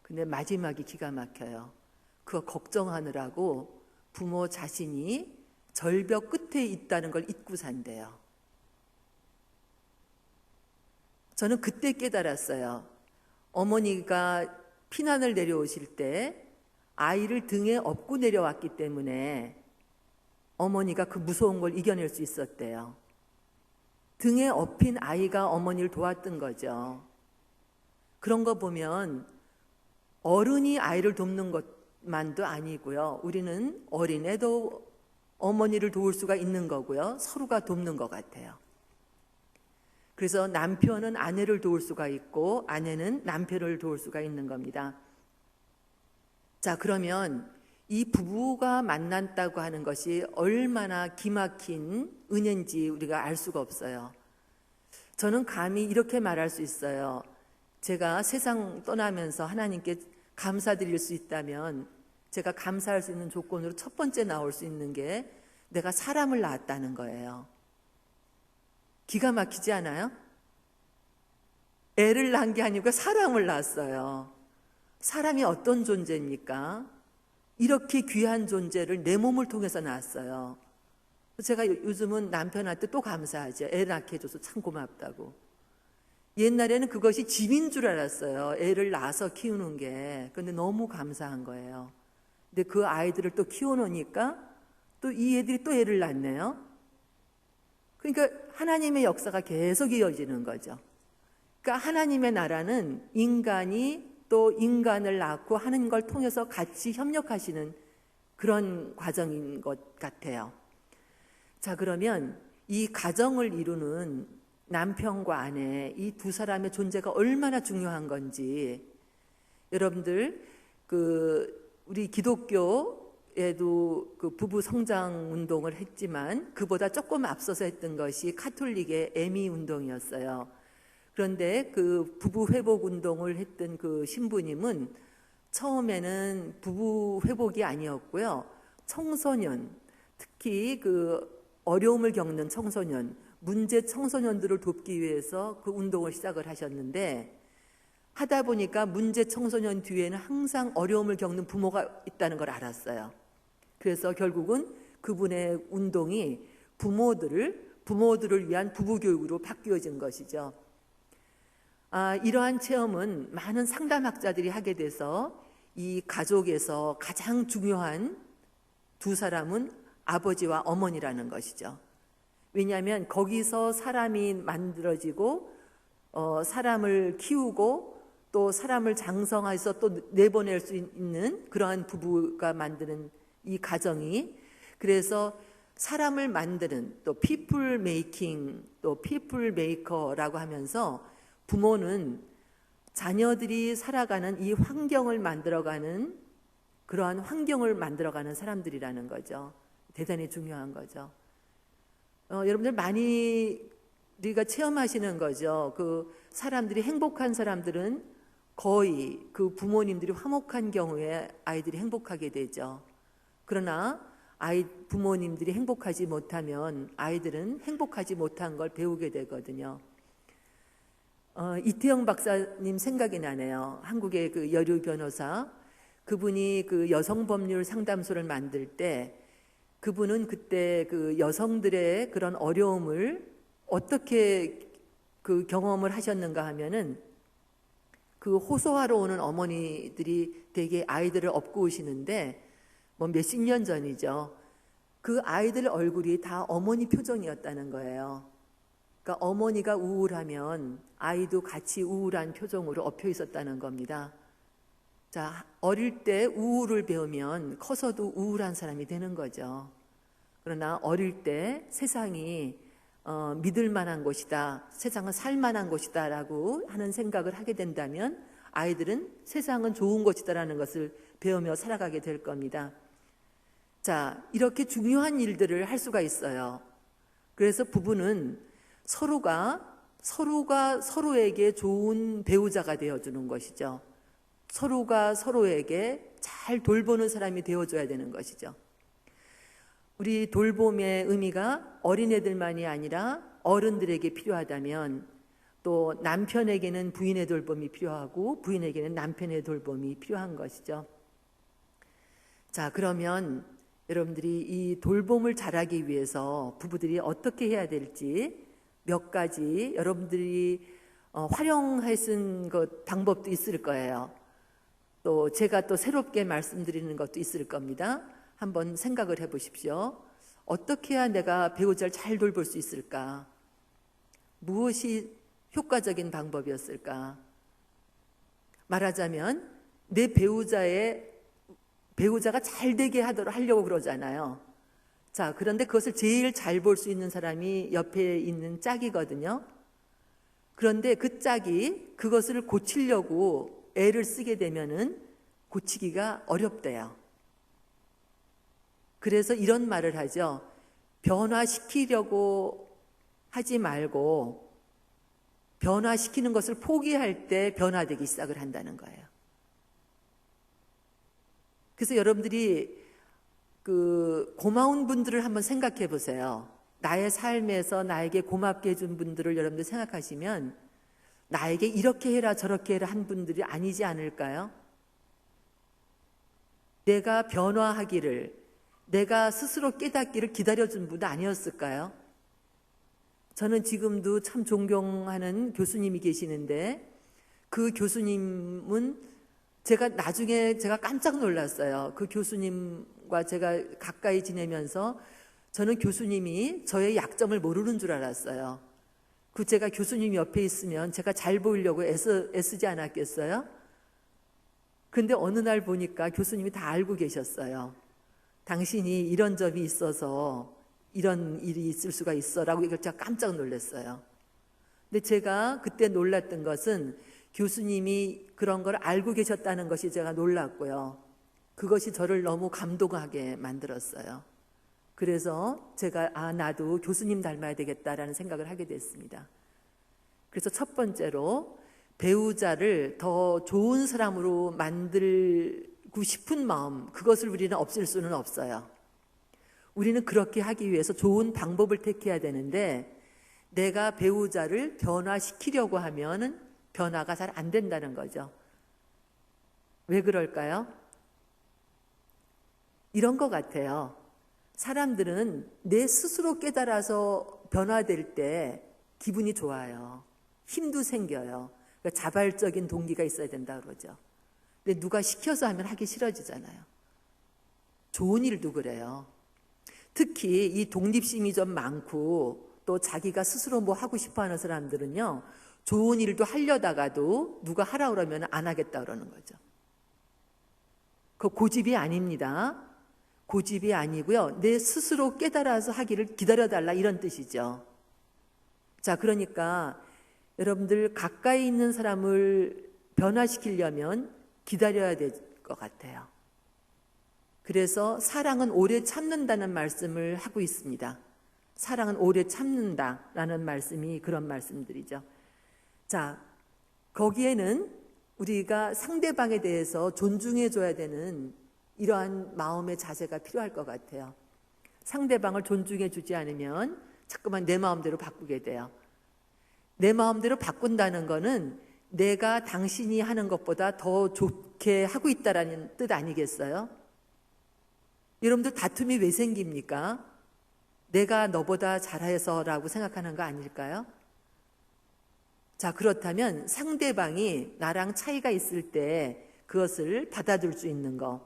근데 마지막이 기가 막혀요. 그거 걱정하느라고 부모 자신이 절벽 끝에 있다는 걸 잊고 산대요. 저는 그때 깨달았어요. 어머니가 피난을 내려오실 때 아이를 등에 업고 내려왔기 때문에 어머니가 그 무서운 걸 이겨낼 수 있었대요. 등에 업힌 아이가 어머니를 도왔던 거죠. 그런 거 보면 어른이 아이를 돕는 것만도 아니고요. 우리는 어린애도 어머니를 도울 수가 있는 거고요. 서로가 돕는 것 같아요. 그래서 남편은 아내를 도울 수가 있고 아내는 남편을 도울 수가 있는 겁니다. 자, 그러면 이 부부가 만났다고 하는 것이 얼마나 기막힌 은혜인지 우리가 알 수가 없어요. 저는 감히 이렇게 말할 수 있어요. 제가 세상 떠나면서 하나님께 감사드릴 수 있다면 제가 감사할 수 있는 조건으로 첫 번째 나올 수 있는 게 내가 사람을 낳았다는 거예요. 기가 막히지 않아요? 애를 낳은 게 아니고 사람을 낳았어요. 사람이 어떤 존재입니까? 이렇게 귀한 존재를 내 몸을 통해서 낳았어요. 제가 요즘은 남편한테 또 감사하죠. 애 낳게 해줘서 참 고맙다고. 옛날에는 그것이 짐인 줄 알았어요. 애를 낳아서 키우는 게. 그런데 너무 감사한 거예요. 근데 그 아이들을 또 키워놓으니까 또 이 애들이 또 애를 낳네요. 그러니까 하나님의 역사가 계속 이어지는 거죠. 그러니까 하나님의 나라는 인간이 또 인간을 낳고 하는 걸 통해서 같이 협력하시는 그런 과정인 것 같아요. 자, 그러면 이 가정을 이루는 남편과 아내 이 두 사람의 존재가 얼마나 중요한 건지 여러분들 우리 기독교에도 그 부부 성장 운동을 했지만 그보다 조금 앞서서 했던 것이 카톨릭의 에미 운동이었어요. 그런데 그 부부 회복 운동을 했던 그 신부님은 처음에는 부부 회복이 아니었고요. 청소년, 특히 그 어려움을 겪는 청소년, 문제 청소년들을 돕기 위해서 그 운동을 시작을 하셨는데 하다 보니까 문제 청소년 뒤에는 항상 어려움을 겪는 부모가 있다는 걸 알았어요. 그래서 결국은 그분의 운동이 부모들을 위한 부부 교육으로 바뀌어진 것이죠. 이러한 체험은 많은 상담학자들이 하게 돼서 이 가족에서 가장 중요한 두 사람은 아버지와 어머니라는 것이죠. 왜냐하면 거기서 사람이 만들어지고 사람을 키우고 또 사람을 장성해서 또 내보낼 수 있는 그러한 부부가 만드는 이 가정이 그래서 사람을 만드는 또 people making 또 people maker라고 하면서 부모는 자녀들이 살아가는 이 환경을 만들어가는 그러한 환경을 만들어가는 사람들이라는 거죠. 대단히 중요한 거죠. 여러분들 많이 우리가 체험하시는 거죠. 그 사람들이 행복한 사람들은 거의 그 부모님들이 화목한 경우에 아이들이 행복하게 되죠. 그러나 부모님들이 행복하지 못하면 아이들은 행복하지 못한 걸 배우게 되거든요. 이태영 박사님 생각이 나네요. 한국의 그 여류 변호사. 그분이 그 여성법률 상담소를 만들 때 그분은 그때 그 여성들의 그런 어려움을 어떻게 그 경험을 하셨는가 하면은 그 호소하러 오는 어머니들이 되게 아이들을 업고 오시는데 뭐 몇십 년 전이죠. 그 아이들 얼굴이 다 어머니 표정이었다는 거예요. 그러니까 어머니가 우울하면 아이도 같이 우울한 표정으로 엎여 있었다는 겁니다. 자, 어릴 때 우울을 배우면 커서도 우울한 사람이 되는 거죠. 그러나 어릴 때 세상이 믿을 만한 곳이다, 세상은 살 만한 곳이다 라고 하는 생각을 하게 된다면 아이들은 세상은 좋은 곳이다라는 것을 배우며 살아가게 될 겁니다. 자, 이렇게 중요한 일들을 할 수가 있어요. 그래서 부부는 서로가 서로에게 좋은 배우자가 되어주는 것이죠. 서로가 서로에게 잘 돌보는 사람이 되어줘야 되는 것이죠. 우리 돌봄의 의미가 어린애들만이 아니라 어른들에게 필요하다면 또 남편에게는 부인의 돌봄이 필요하고 부인에게는 남편의 돌봄이 필요한 것이죠. 자, 그러면 여러분들이 이 돌봄을 잘하기 위해서 부부들이 어떻게 해야 될지 몇 가지 여러분들이 활용할 수 있는 방법도 있을 거예요. 또 제가 또 새롭게 말씀드리는 것도 있을 겁니다. 한번 생각을 해보십시오. 어떻게 해야 내가 배우자를 잘 돌볼 수 있을까? 무엇이 효과적인 방법이었을까? 말하자면 내 배우자가 잘 되게 하려고 그러잖아요. 자, 그런데 그것을 제일 잘 볼 수 있는 사람이 옆에 있는 짝이거든요. 그런데 그 짝이 그것을 고치려고 애를 쓰게 되면은 고치기가 어렵대요. 그래서 이런 말을 하죠. 변화시키려고 하지 말고 변화시키는 것을 포기할 때 변화되기 시작을 한다는 거예요. 그래서 여러분들이 그 고마운 분들을 한번 생각해 보세요. 나의 삶에서 나에게 고맙게 해준 분들을 여러분들 생각하시면 나에게 이렇게 해라 저렇게 해라 한 분들이 아니지 않을까요? 내가 변화하기를, 내가 스스로 깨닫기를 기다려준 분도 아니었을까요? 저는 지금도 참 존경하는 교수님이 계시는데 그 교수님은 나중에 제가 깜짝 놀랐어요. 그 교수님과 제가 가까이 지내면서 저는 교수님이 저의 약점을 모르는 줄 알았어요. 제가 교수님 옆에 있으면 제가 잘 보이려고 애쓰지 않았겠어요? 근데 어느 날 보니까 교수님이 다 알고 계셨어요. 당신이 이런 점이 있어서 이런 일이 있을 수가 있어 라고 이걸 제가 깜짝 놀랐어요. 근데 제가 그때 놀랐던 것은 교수님이 그런 걸 알고 계셨다는 것이 제가 놀랐고요. 그것이 저를 너무 감동하게 만들었어요. 그래서 제가 나도 교수님 닮아야 되겠다라는 생각을 하게 됐습니다. 그래서 첫 번째로 배우자를 더 좋은 사람으로 만들고 싶은 마음, 그것을 우리는 없앨 수는 없어요. 우리는 그렇게 하기 위해서 좋은 방법을 택해야 되는데 내가 배우자를 변화시키려고 하면은 변화가 잘 안 된다는 거죠. 왜 그럴까요? 이런 것 같아요. 사람들은 내 스스로 깨달아서 변화될 때 기분이 좋아요. 힘도 생겨요. 그러니까 자발적인 동기가 있어야 된다 그러죠. 근데 누가 시켜서 하면 하기 싫어지잖아요. 좋은 일도 그래요. 특히 이 독립심이 좀 많고 또 자기가 스스로 뭐 하고 싶어 하는 사람들은요, 좋은 일도 하려다가도 누가 하라 그러면 안 하겠다 그러는 거죠. 그 고집이 아닙니다. 고집이 아니고요. 내 스스로 깨달아서 하기를 기다려달라 이런 뜻이죠. 자, 그러니까 여러분들 가까이 있는 사람을 변화시키려면 기다려야 될 것 같아요. 그래서 사랑은 오래 참는다는 말씀을 하고 있습니다. 사랑은 오래 참는다라는 말씀이 그런 말씀들이죠. 자, 거기에는 우리가 상대방에 대해서 존중해줘야 되는 이러한 마음의 자세가 필요할 것 같아요. 상대방을 존중해주지 않으면 자꾸만 내 마음대로 바꾸게 돼요. 내 마음대로 바꾼다는 거는 내가 당신이 하는 것보다 더 좋게 하고 있다라는 뜻 아니겠어요? 여러분들 다툼이 왜 생깁니까? 내가 너보다 잘해서라고 생각하는 거 아닐까요? 자, 그렇다면 상대방이 나랑 차이가 있을 때 그것을 받아줄 수 있는 거.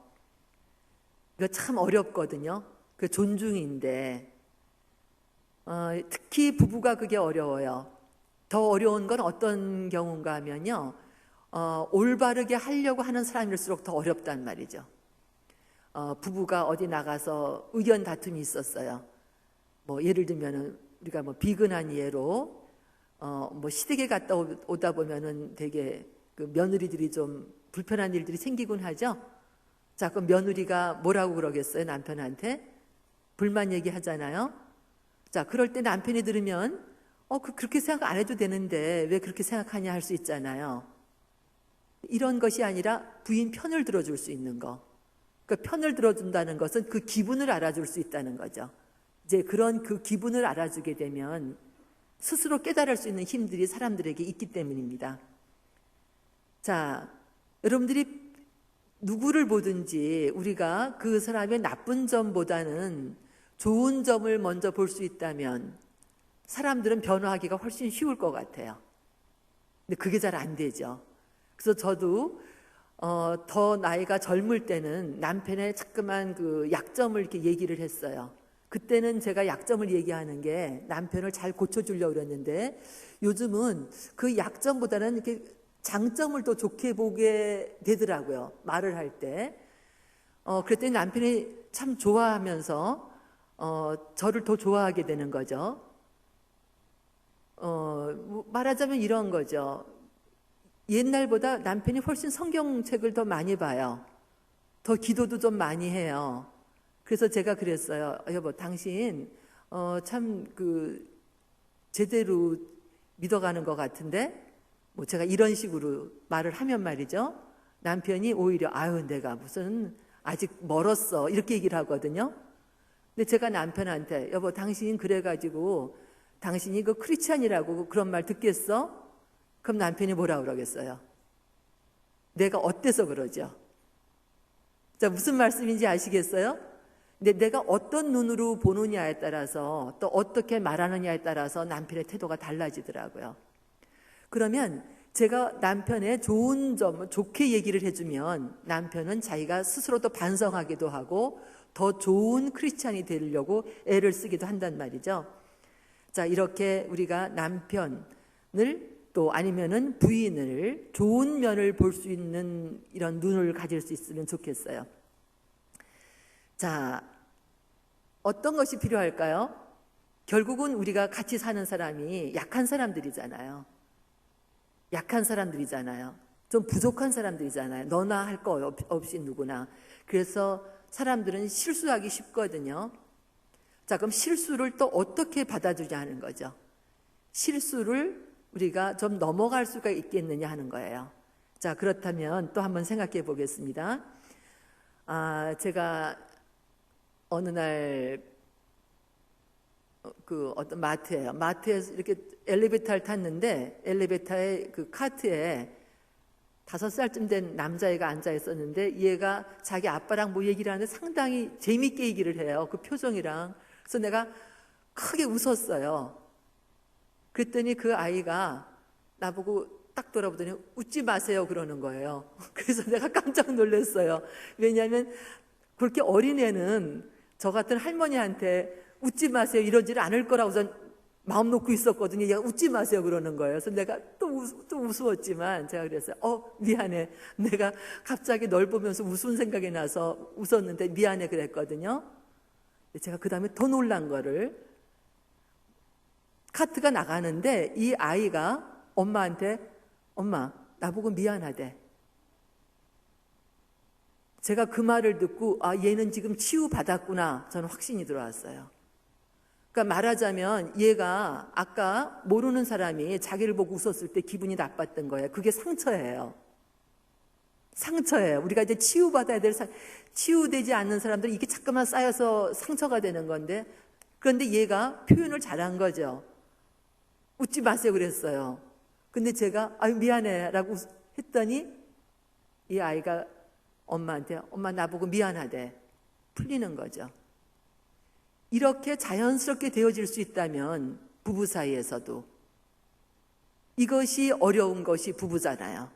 이거 참 어렵거든요. 그 존중인데, 특히 부부가 그게 어려워요. 더 어려운 건 어떤 경우인가 하면요. 올바르게 하려고 하는 사람일수록 더 어렵단 말이죠. 부부가 어디 나가서 의견 다툼이 있었어요. 뭐 예를 들면은 우리가 뭐 비근한 예로 뭐 시댁에 갔다 오다 보면은 되게 그 며느리들이 좀 불편한 일들이 생기곤 하죠. 자, 그럼 며느리가 뭐라고 그러겠어요? 남편한테 불만 얘기하잖아요. 자, 그럴 때 남편이 들으면 그렇게 생각 안 해도 되는데 왜 그렇게 생각하냐 할 수 있잖아요. 이런 것이 아니라 부인 편을 들어줄 수 있는 거. 그러니까 편을 들어준다는 것은 그 기분을 알아줄 수 있다는 거죠. 이제 그런 그 기분을 알아주게 되면 스스로 깨달을 수 있는 힘들이 사람들에게 있기 때문입니다. 자, 여러분들이 누구를 보든지 우리가 그 사람의 나쁜 점보다는 좋은 점을 먼저 볼 수 있다면 사람들은 변화하기가 훨씬 쉬울 것 같아요. 근데 그게 잘 안 되죠. 그래서 저도 더 나이가 젊을 때는 남편의 자꾸만 그 약점을 이렇게 얘기를 했어요. 그때는 제가 약점을 얘기하는 게 남편을 잘 고쳐주려고 그랬는데 요즘은 그 약점보다는 이렇게 장점을 더 좋게 보게 되더라고요. 말을 할 때. 그랬더니 남편이 참 좋아하면서 저를 더 좋아하게 되는 거죠. 말하자면 이런 거죠. 옛날보다 남편이 훨씬 성경책을 더 많이 봐요. 더 기도도 좀 많이 해요. 그래서 제가 그랬어요. 여보, 당신 참 그 제대로 믿어가는 것 같은데, 뭐 제가 이런 식으로 말을 하면 말이죠. 남편이 오히려 아유 내가 무슨 아직 멀었어 이렇게 얘기를 하거든요. 근데 제가 남편한테 여보 당신 그래가지고 당신이 그 크리스찬이라고 그런 말 듣겠어? 그럼 남편이 뭐라 그러겠어요? 내가 어때서 그러죠? 자, 무슨 말씀인지 아시겠어요? 근데 내가 어떤 눈으로 보느냐에 따라서 또 어떻게 말하느냐에 따라서 남편의 태도가 달라지더라고요. 그러면 제가 남편의 좋은 점, 좋게 얘기를 해주면 남편은 자기가 스스로도 반성하기도 하고 더 좋은 크리스찬이 되려고 애를 쓰기도 한단 말이죠. 자, 이렇게 우리가 남편을 또 아니면은 부인을 좋은 면을 볼 수 있는 이런 눈을 가질 수 있으면 좋겠어요. 자, 어떤 것이 필요할까요? 결국은 우리가 같이 사는 사람이 약한 사람들이잖아요. 약한 사람들이잖아요. 좀 부족한 사람들이잖아요. 너나 할 거 없이 누구나. 그래서 사람들은 실수하기 쉽거든요. 자, 그럼 실수를 또 어떻게 받아주냐 하는 거죠. 실수를 우리가 좀 넘어갈 수가 있겠느냐 하는 거예요. 자, 그렇다면 또 한번 생각해 보겠습니다. 제가 어느 날 그 어떤 마트예요. 마트에서 이렇게 엘리베이터를 탔는데 엘리베이터의 그 카트에 5살쯤 된 남자애가 앉아 있었는데 얘가 자기 아빠랑 뭐 얘기를 하는데 상당히 재밌게 얘기를 해요. 그 표정이랑. 그래서 내가 크게 웃었어요. 그랬더니 그 아이가 나보고 딱 돌아보더니 웃지 마세요 그러는 거예요. 그래서 내가 깜짝 놀랐어요. 왜냐하면 그렇게 어린애는 저 같은 할머니한테 웃지 마세요 이러지를 않을 거라고 전 마음 놓고 있었거든요. 얘가 웃지 마세요 그러는 거예요. 그래서 내가 또 우스웠지만 제가 그랬어요. 미안해. 내가 갑자기 널 보면서 우스운 생각이 나서 웃었는데 미안해 그랬거든요. 제가 그 다음에 더 놀란 거를 카트가 나가는데 이 아이가 엄마한테 엄마 나보고 미안하대. 제가 그 말을 듣고 얘는 지금 치유받았구나 저는 확신이 들어왔어요. 그러니까 말하자면 얘가 아까 모르는 사람이 자기를 보고 웃었을 때 기분이 나빴던 거예요. 그게 상처예요. 상처예요. 우리가 이제 치유받아야 될 치유되지 않는 사람들은 이게 자꾸만 쌓여서 상처가 되는 건데 그런데 얘가 표현을 잘한 거죠. 웃지 마세요 그랬어요. 근데 제가 미안해 라고 했더니 이 아이가 엄마한테 엄마 나보고 미안하대. 풀리는 거죠. 이렇게 자연스럽게 되어질 수 있다면 부부 사이에서도 이것이 어려운 것이 부부잖아요.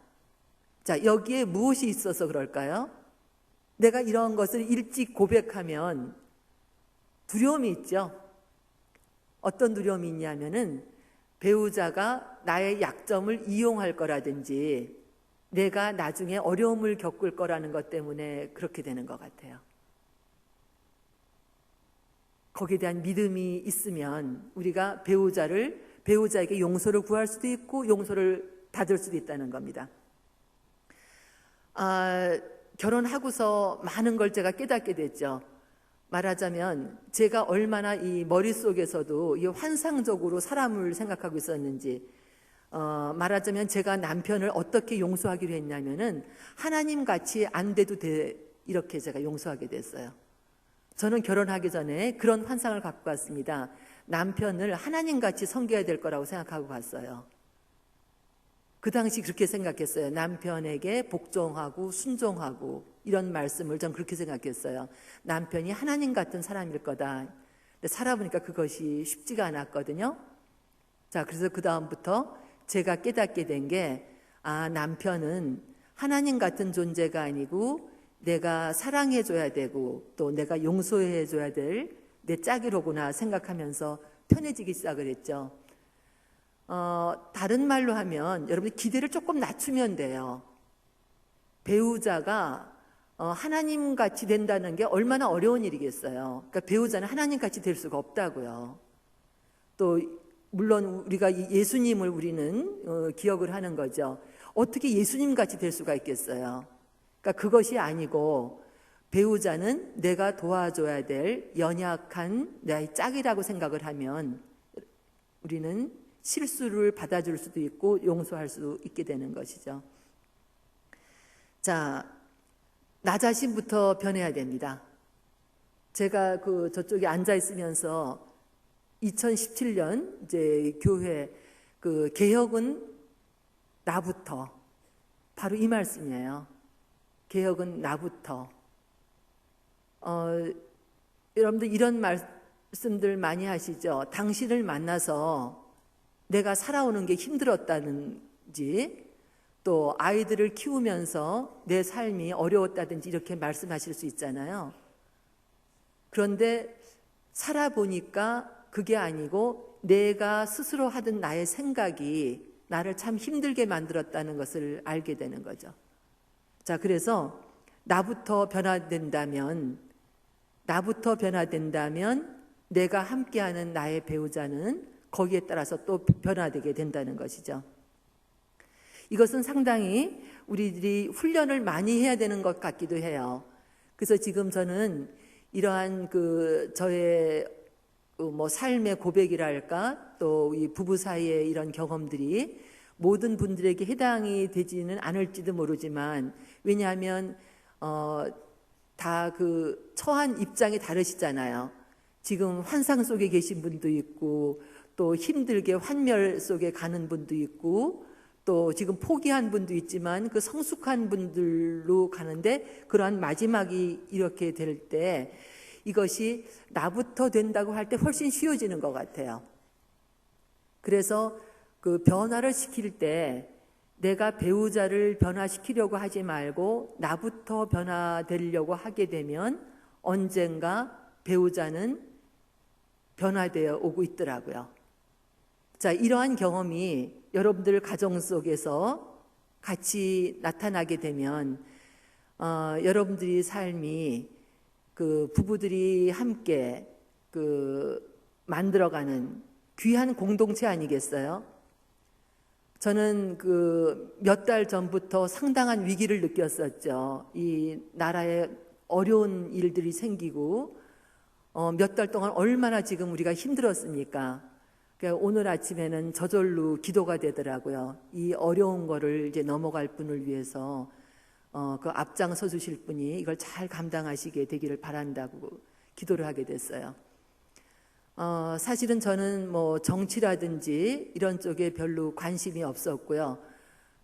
자, 여기에 무엇이 있어서 그럴까요? 내가 이런 것을 일찍 고백하면 두려움이 있죠. 어떤 두려움이 있냐면은 배우자가 나의 약점을 이용할 거라든지 내가 나중에 어려움을 겪을 거라는 것 때문에 그렇게 되는 것 같아요. 거기에 대한 믿음이 있으면 우리가 배우자에게 용서를 구할 수도 있고 용서를 받을 수도 있다는 겁니다. 결혼하고서 많은 걸 제가 깨닫게 됐죠. 말하자면 제가 얼마나 이 머릿속에서도 이 환상적으로 사람을 생각하고 있었는지, 말하자면 제가 남편을 어떻게 용서하기로 했냐면은 하나님 같이 안 돼도 돼, 이렇게 제가 용서하게 됐어요. 저는 결혼하기 전에 그런 환상을 갖고 갔습니다. 남편을 하나님 같이 섬겨야 될 거라고 생각하고 갔어요. 그 당시 그렇게 생각했어요. 남편에게 복종하고 순종하고 이런 말씀을 전 그렇게 생각했어요. 남편이 하나님 같은 사람일 거다. 근데 살아보니까 그것이 쉽지가 않았거든요. 자, 그래서 그 다음부터 제가 깨닫게 된 게, 남편은 하나님 같은 존재가 아니고 내가 사랑해줘야 되고 또 내가 용서해줘야 될 내 짝이로구나 생각하면서 편해지기 시작을 했죠. 다른 말로 하면 여러분이 기대를 조금 낮추면 돼요. 배우자가 하나님 같이 된다는 게 얼마나 어려운 일이겠어요. 그러니까 배우자는 하나님 같이 될 수가 없다고요. 또 물론 우리가 예수님을 우리는 기억을 하는 거죠. 어떻게 예수님 같이 될 수가 있겠어요? 그러니까 그것이 아니고 배우자는 내가 도와줘야 될 연약한 나의 짝이라고 생각을 하면 우리는 실수를 받아줄 수도 있고 용서할 수 있게 되는 것이죠. 자, 나 자신부터 변해야 됩니다. 제가 저쪽에 앉아 있으면서 2017년 이제 교회 개혁은 나부터, 바로 이 말씀이에요. 개혁은 나부터. 여러분들 이런 말씀들 많이 하시죠. 당신을 만나서 내가 살아오는 게 힘들었다든지 또 아이들을 키우면서 내 삶이 어려웠다든지 이렇게 말씀하실 수 있잖아요. 그런데 살아보니까 그게 아니고 내가 스스로 하던 나의 생각이 나를 참 힘들게 만들었다는 것을 알게 되는 거죠. 자, 그래서 나부터 변화된다면 내가 함께하는 나의 배우자는 거기에 따라서 또 변화되게 된다는 것이죠. 이것은 상당히 우리들이 훈련을 많이 해야 되는 것 같기도 해요. 그래서 지금 저는 이러한 저의 삶의 고백이랄까, 또 이 부부 사이의 이런 경험들이 모든 분들에게 해당이 되지는 않을지도 모르지만, 왜냐하면 다 처한 입장이 다르시잖아요. 지금 환상 속에 계신 분도 있고 또 힘들게 환멸 속에 가는 분도 있고 또 지금 포기한 분도 있지만 그 성숙한 분들로 가는데, 그러한 마지막이 이렇게 될 때 이것이 나부터 된다고 할 때 훨씬 쉬워지는 것 같아요. 그래서 변화를 시킬 때 내가 배우자를 변화시키려고 하지 말고 나부터 변화되려고 하게 되면 언젠가 배우자는 변화되어 오고 있더라고요. 자, 이러한 경험이 여러분들 가정 속에서 같이 나타나게 되면 여러분들이 삶이 부부들이 함께 만들어가는 귀한 공동체 아니겠어요? 저는 몇 달 전부터 상당한 위기를 느꼈었죠. 이 나라에 어려운 일들이 생기고 몇 달 동안 얼마나 지금 우리가 힘들었습니까? 오늘 아침에는 저절로 기도가 되더라고요. 이 어려운 거를 이제 넘어갈 분을 위해서 앞장서 주실 분이 이걸 잘 감당하시게 되기를 바란다고 기도를 하게 됐어요. 사실은 저는 정치라든지 이런 쪽에 별로 관심이 없었고요.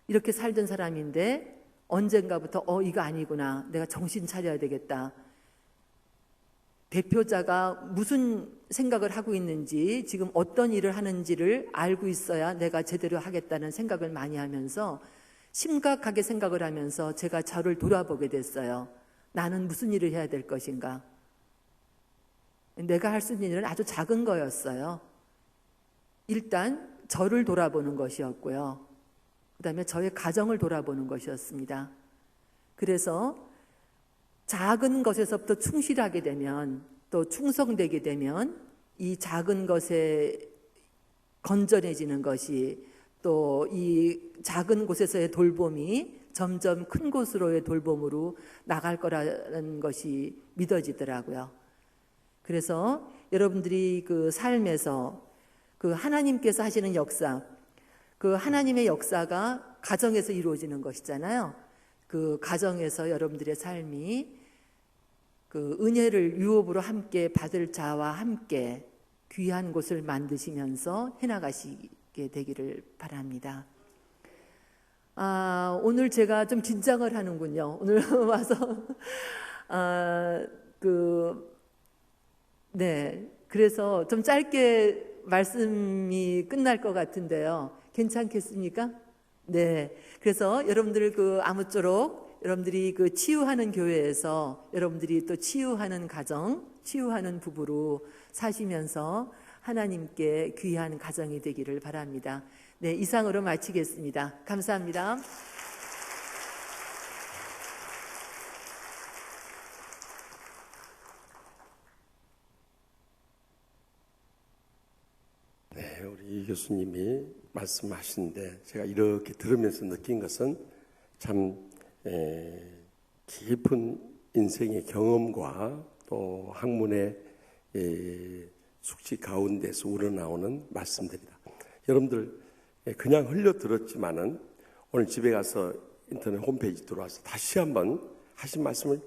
이렇게 살던 사람인데 언젠가부터 이거 아니구나, 내가 정신 차려야 되겠다. 대표자가 무슨 생각을 하고 있는지, 지금 어떤 일을 하는지를 알고 있어야 내가 제대로 하겠다는 생각을 많이 하면서, 심각하게 생각을 하면서 제가 저를 돌아보게 됐어요. 나는 무슨 일을 해야 될 것인가? 내가 할 수 있는 일은 아주 작은 거였어요. 일단 저를 돌아보는 것이었고요. 그 다음에 저의 가정을 돌아보는 것이었습니다. 그래서 작은 것에서부터 충실하게 되면, 또 충성되게 되면 이 작은 것에 건전해지는 것이, 또 이 작은 곳에서의 돌봄이 점점 큰 곳으로의 돌봄으로 나갈 거라는 것이 믿어지더라고요. 그래서 여러분들이 그 삶에서 그 하나님께서 하시는 역사, 그 하나님의 역사가 가정에서 이루어지는 것이잖아요. 그 가정에서 여러분들의 삶이 그 은혜를 유업으로 함께 받을 자와 함께 귀한 곳을 만드시면서 해나가시게 되기를 바랍니다. 오늘 제가 좀 긴장을 하는군요. 오늘 와서 그래서 좀 짧게 말씀이 끝날 것 같은데요. 괜찮겠습니까? 네. 그래서 여러분들 아무쪼록 여러분들이 치유하는 교회에서 여러분들이 또 치유하는 가정, 치유하는 부부로 사시면서 하나님께 귀한 가정이 되기를 바랍니다. 네, 이상으로 마치겠습니다. 감사합니다. 네, 우리 이 교수님이 말씀하시는데 제가 이렇게 들으면서 느낀 것은 참 깊은 인생의 경험과 또 학문의 숙지 가운데서 우러나오는 말씀들이다. 여러분들 그냥 흘려 들었지만은 오늘 집에 가서 인터넷 홈페이지 들어와서 다시 한번 하신 말씀을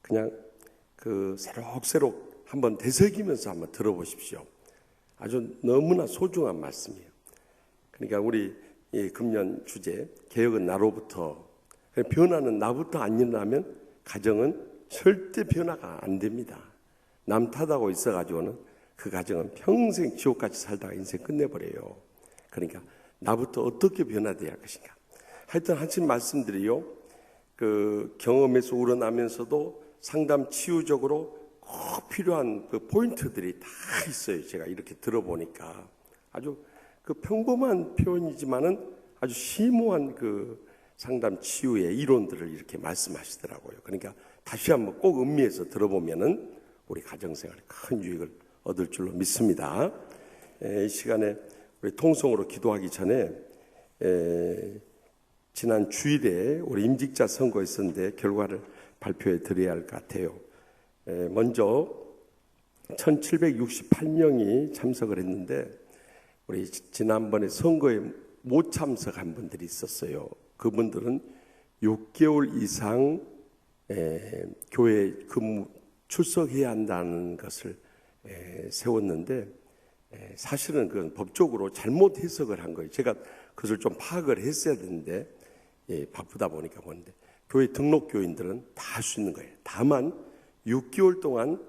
그냥 새록새록 한번 되새기면서 한번 들어보십시오. 아주 너무나 소중한 말씀이에요. 그러니까 우리 금년 주제 개혁은 나로부터, 변화는 나부터 안 일어나면 가정은 절대 변화가 안 됩니다. 남 탓하고 있어가지고는 그 가정은 평생 지옥같이 살다가 인생 끝내버려요. 그러니까 나부터 어떻게 변화돼야 할 것인가. 하여튼 하신 말씀들이요, 경험에서 우러나면서도 상담 치유적으로 꼭 필요한 포인트들이 다 있어요. 제가 이렇게 들어보니까 아주 평범한 표현이지만은 아주 심오한 상담 치유의 이론들을 이렇게 말씀하시더라고요. 그러니까 다시 한번 꼭 음미해서 들어보면은 우리 가정생활에 큰 유익을 얻을 줄로 믿습니다. 이 시간에 우리 통성으로 기도하기 전에 지난 주일에 우리 임직자 선거 있었는데 결과를 발표해 드려야 할 것 같아요. 먼저 1768명이 참석을 했는데 우리 지난번에 선거에 못 참석한 분들이 있었어요. 그분들은 6개월 이상 교회 근무 출석해야 한다는 것을 세웠는데 사실은 그건 법적으로 잘못 해석을 한 거예요. 제가 그것을 좀 파악을 했어야 되는데 바쁘다 보니까 보는데 교회 등록 교인들은 다 할 수 있는 거예요. 다만 6개월 동안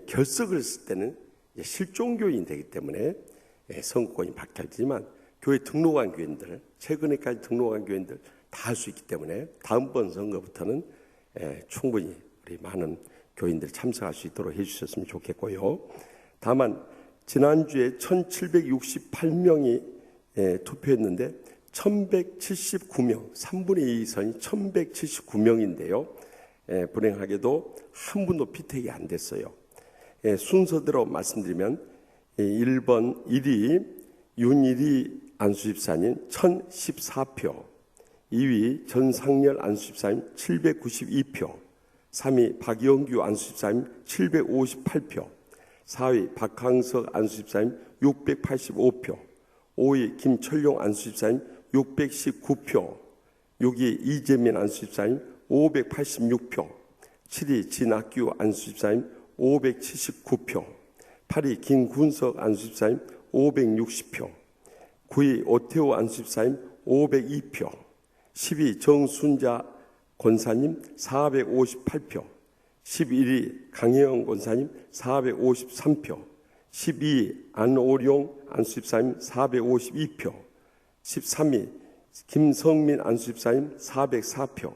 결석을 했을 때는 실종교인이 되기 때문에 선거권이 박탈되지만 교회 등록한 교인들, 최근에까지 등록한 교인들 다 할 수 있기 때문에 다음번 선거부터는 충분히 우리 많은 교인들이 참석할 수 있도록 해주셨으면 좋겠고요. 다만 지난주에 1768명이 투표했는데 1179명, 3분의 2선이 1179명인데요. 불행하게도 한 분도 피택이 안 됐어요. 순서대로 말씀드리면 1번 1위 윤일이 안수집사님 1014표, 2위 전상열 안수집사님 792표, 3위 박영규 안수집사님 758표, 4위 박항석 안수집사님 685표, 5위 김철용 안수집사님 619표, 6위 이재민 안수집사님 586표, 7위 진학규 안수집사님 579표, 8위 김군석 안수집사님 560표, 9위 오태호 안수집사님 502표, 10위 정순자 권사님 458표, 11위 강혜영 권사님 453표, 12위 안오룡 안수집사님 452표, 13위 김성민 안수집사님 404표,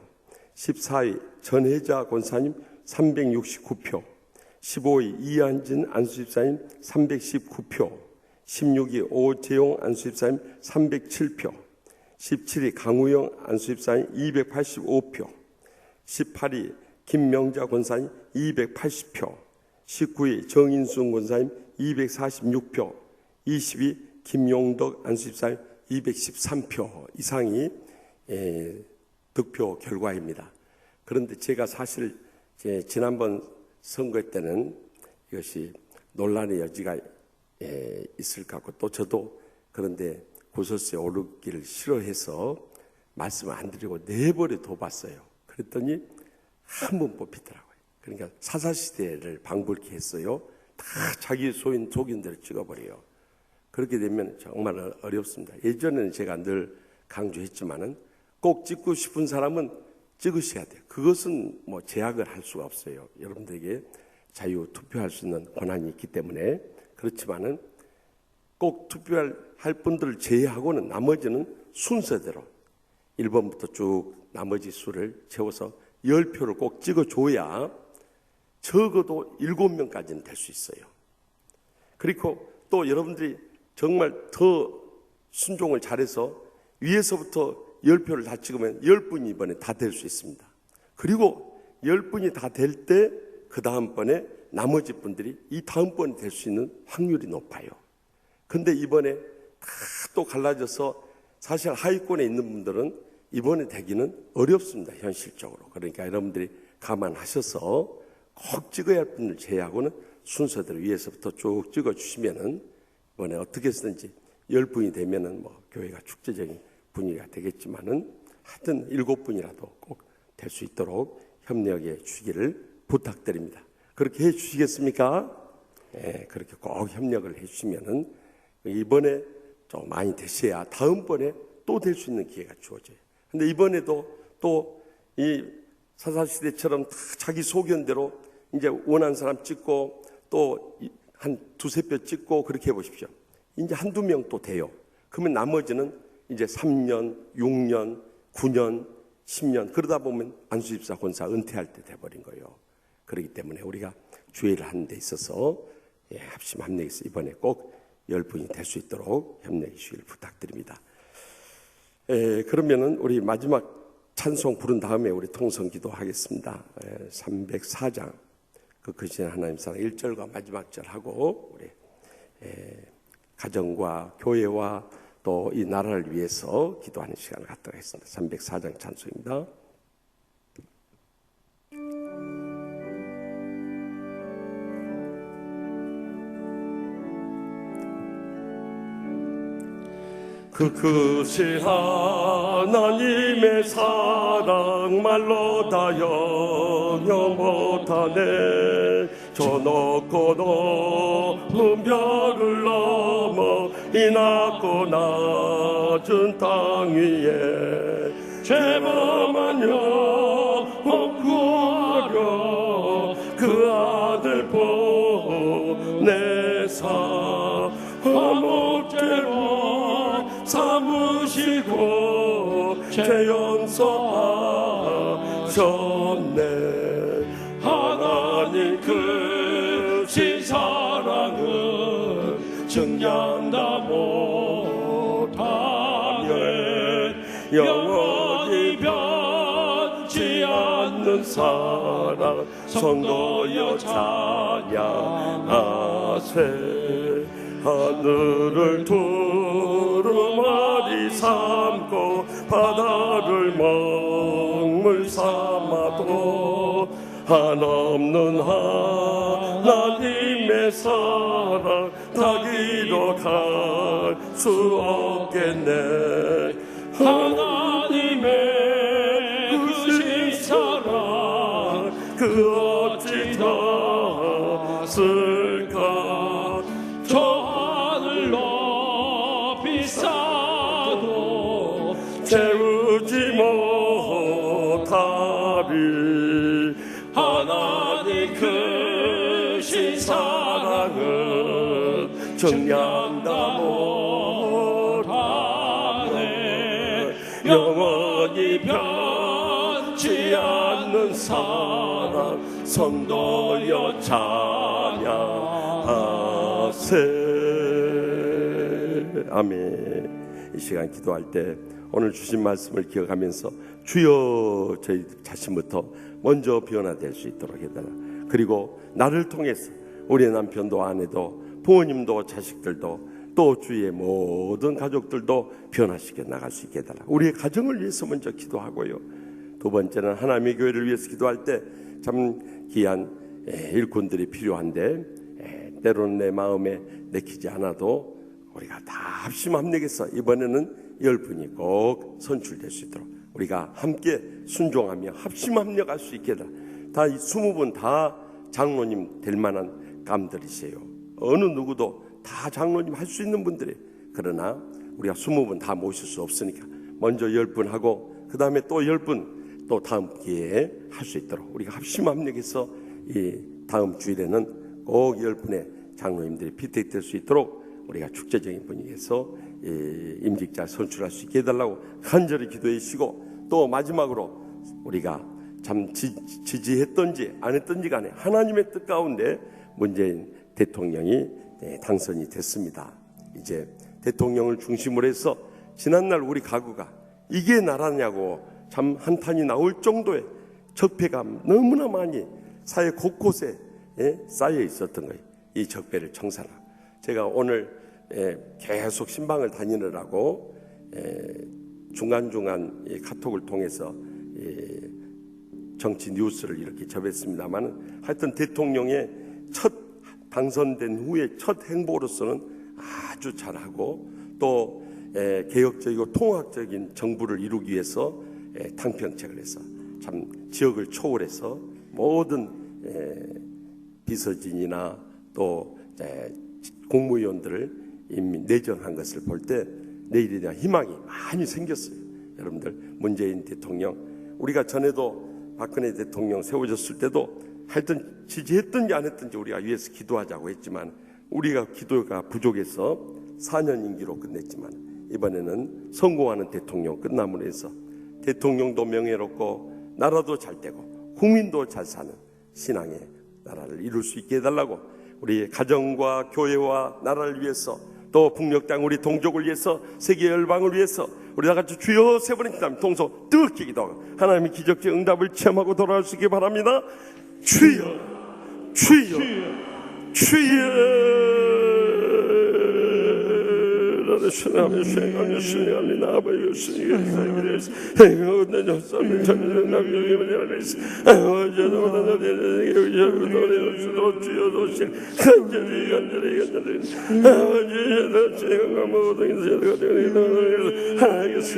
14위 전혜자 권사님 369표, 15위 이한진 안수집사님 319표, 16위 오재용 안수집사님 307표, 17위 강우영 안수집사님 285표, 18위 김명자 권사님 280표, 19위 정인순 권사님 246표, 20위 김용덕 안수집사님 213표 이상이 득표 결과입니다. 그런데 제가 사실 지난번 선거 때는 이것이 논란의 여지가 있을 것 같고, 또 저도 그런데 구설수에 오르기를 싫어해서 말씀을 안 드리고 내버려 둬봤어요. 그랬더니 한 번 뽑히더라고요. 그러니까 사사시대를 방불케 했어요. 다 자기 속인대로 찍어버려요. 그렇게 되면 정말 어렵습니다. 예전에는 제가 늘 강조했지만은 꼭 찍고 싶은 사람은 찍으셔야 돼요. 그것은 뭐 제약을 할 수가 없어요. 여러분들에게 자유 투표할 수 있는 권한이 있기 때문에. 그렇지만은 꼭 투표할 분들을 제외하고는 나머지는 순서대로 1번부터 쭉 나머지 수를 채워서 10표를 꼭 찍어줘야 적어도 7명까지는 될 수 있어요. 그리고 또 여러분들이 정말 더 순종을 잘해서 위에서부터 10표를 다 찍으면 10분이 이번에 다 될 수 있습니다. 그리고 10분이 다 될 때 그 다음번에 나머지 분들이 이 다음번에 될 수 있는 확률이 높아요. 근데 이번에 다 또 갈라져서 사실 하위권에 있는 분들은 이번에 되기는 어렵습니다. 현실적으로. 그러니까 여러분들이 감안하셔서 꼭 찍어야 할 분을 제외하고는 순서대로 위에서부터 쭉 찍어주시면은 이번에 어떻게 해서든지 10분이 되면은 뭐 교회가 축제적인 분위기가 되겠지만은 하여튼 7분이라도 꼭 될 수 있도록 협력해 주시기를 부탁드립니다. 그렇게 해 주시겠습니까? 예, 그렇게 꼭 협력을 해 주시면은 이번에 좀 많이 되셔야 다음번에 또 될 수 있는 기회가 주어져요. 근데 이번에도 또 이 사사시대처럼 다 자기 소견대로 이제 원하는 사람 찍고 또 한 2-3표 찍고 그렇게 해보십시오. 이제 한두 명 또 돼요. 그러면 나머지는 이제 3년, 6년, 9년, 10년 그러다 보면 안수집사 권사 은퇴할 때 돼버린 거예요. 그렇기 때문에 우리가 주의를 하는 데 있어서 합심 합력해서 이번에 꼭 10분이 될 수 있도록 협력해 주시길 부탁드립니다. 그러면은 우리 마지막 찬송 부른 다음에 우리 통성기도 하겠습니다. 304장 그 크신 하나님 사랑 1절과 마지막 절 하고 우리 가정과 교회와 또 이 나라를 위해서 기도하는 시간을 갖도록 하겠습니다. 304장 찬송입니다. 그 크신 하나님의 사랑 말로 다 영영 못하네. 저 높고 높은 별을 넘어 이 낮고 낮은 땅 위에 죄범한 영혼 구하려 그 아들 보내사 화목제로 삼으시고 죄 용서하셨네. 하나님 크신 사랑은 증량다 못하네. 영원히 변치 않는 사랑 성도여 찬양하세. 하늘을 두루마리 삼고 바다를 먹물 삼아도 한없는 하나님의 사랑 다 기록할 수 없겠네. 하나님의 크신 사랑 그 어찌 닿았을까. 저 하늘 높이 쌓아도 채우지 못하리. 하나님 사랑은 정량다 못하네. 영원히 변치 않는 사랑 선도여 찬양하세. 아멘. 이 시간 기도할 때 오늘 주신 말씀을 기억하면서 주여 저희 자신부터 먼저 변화될 수 있도록 해달라. 그리고 나를 통해서 우리 남편도 아내도 부모님도 자식들도 또 주위의 모든 가족들도 변화시켜 나갈 수 있게 해달라. 우리의 가정을 위해서 먼저 기도하고요. 두 번째는 하나님의 교회를 위해서 기도할 때 참 귀한 일꾼들이 필요한데 때로는 내 마음에 내키지 않아도 우리가 다 합심합력해서 이번에는 10분이 꼭 선출될 수 있도록 우리가 함께 순종하며 합심합력할 수 있게 해달라. 다 20분 다 장로님 될 만한 감들이세요. 어느 누구도 다 장로님 할 수 있는 분들이. 그러나 우리가 20분 다 모실 수 없으니까 먼저 10분 하고 그 다음에 또 10분 또 다음 기회에 할 수 있도록 우리가 합심합력해서 이 다음 주일에는 꼭 10분의 장로님들이 피택될 수 있도록 우리가 축제적인 분위기에서 임직자 선출할 수 있게 해달라고 간절히 기도해 주시고, 또 마지막으로 우리가 참 지지했던지 안 했던지 간에 하나님의 뜻 가운데 문재인 대통령이 당선이 됐습니다. 이제 대통령을 중심으로 해서 지난날 우리 가구가 이게 나라냐고 참 한탄이 나올 정도의 적폐감 너무나 많이 사회 곳곳에 쌓여 있었던 거예요. 이 적폐를 청산하고 제가 오늘 계속 신방을 다니느라고 중간중간 카톡을 통해서 정치 뉴스를 이렇게 접했습니다만, 하여튼 대통령의 첫 당선된 후에 첫 행보로서는 아주 잘하고 또 개혁적이고 통합적인 정부를 이루기 위해서 탕평책을 해서 참 지역을 초월해서 모든 비서진이나 또 공무위원들을 이미 내정한 것을 볼 때 내일에 대한 희망이 많이 생겼어요. 여러분들, 문재인 대통령, 우리가 전에도 박근혜 대통령 세워졌을 때도 하여튼 지지했든지 안 했든지 우리가 위해서 기도하자고 했지만 우리가 기도가 부족해서 4년 임기로 끝냈지만 이번에는 성공하는 대통령 끝남으로 해서 대통령도 명예롭고 나라도 잘 되고 국민도 잘 사는 신앙의 나라를 이룰 수 있게 해달라고 우리 가정과 교회와 나라를 위해서 또 북녘 땅 우리 동족을 위해서 세계 열방을 위해서 우리 다 같이 주여 세 번의 기도하면 동서 뜨겁게 기도하고 하나님의 기적적 응답을 체험하고 돌아올 수 있게 바랍니다. 주여 주여 주여 하나님 생각을 수행하니 나아봐요. 수행을 행하는 역사를 찾는 남녀의 연애에서 어제도 여기저기 노래를 주도 주여도신 간절히 어제도 제가 모든 인생을 가지고 하나님께서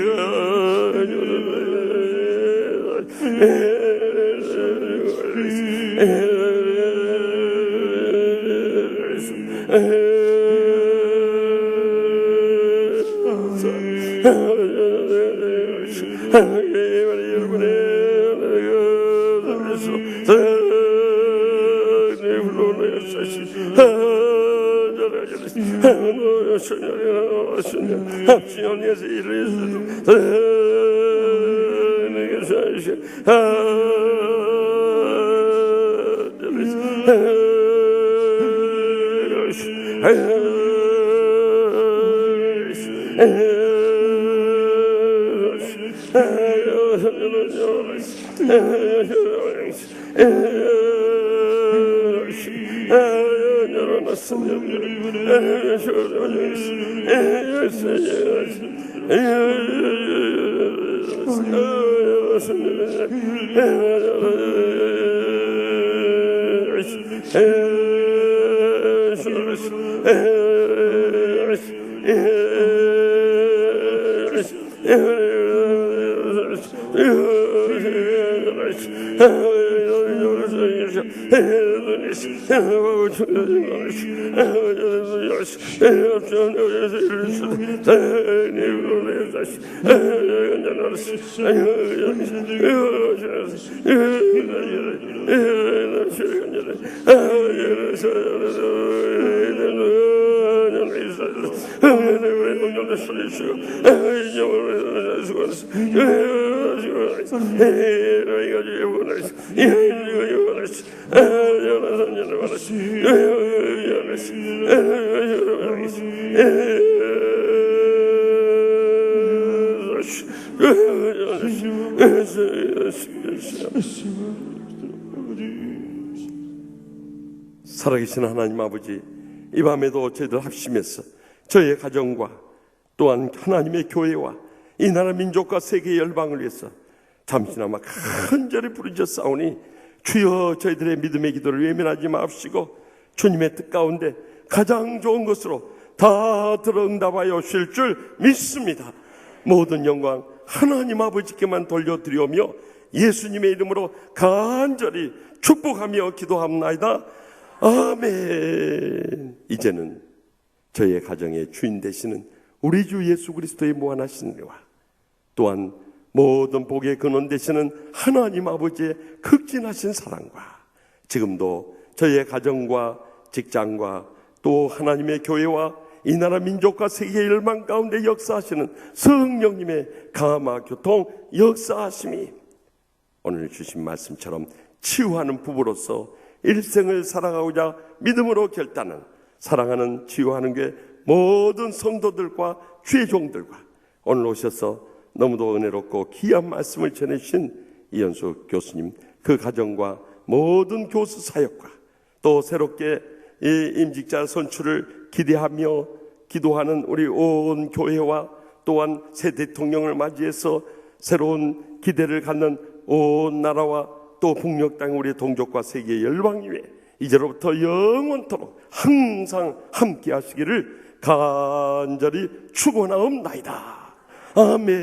살아계신 하나님 아버지, 이 밤에도 저희들 합심해서 저의 가정과 또한 하나님의 교회와 이 나라 민족과 세계 열방을 위해서 잠시나마 간절히 부르짖사오니 주여 저희들의 믿음의 기도를 외면하지 마옵시고 주님의 뜻 가운데 가장 좋은 것으로 다 들어 응답하여 주실 줄 믿습니다. 모든 영광 하나님 아버지께만 돌려드리오며 예수님의 이름으로 간절히 축복하며 기도합나이다. 아멘. 이제는 저희의 가정의 주인 되시는 우리 주 예수 그리스도의 무한하신 은혜와 또한 모든 복의 근원 되시는 하나님 아버지의 극진하신 사랑과 지금도 저희의 가정과 직장과 또 하나님의 교회와 이 나라 민족과 세계 열방 가운데 역사하시는 성령님의 감화 교통 역사하심이 오늘 주신 말씀처럼 치유하는 부부로서 일생을 살아가고자 믿음으로 결단한 사랑하는 치유하는 게 모든 성도들과 주의 종들과 오늘 오셔서 너무도 은혜롭고 귀한 말씀을 전해주신 이현수 교수님, 그 가정과 모든 교수 사역과 또 새롭게 이 임직자 선출을 기대하며 기도하는 우리 온 교회와 또한 새 대통령을 맞이해서 새로운 기대를 갖는 온 나라와 또 북녘 땅 우리 동족과 세계 열방 위에 이제로부터 영원토록 항상 함께 하시기를 간절히 축원하옵나이다. 아멘.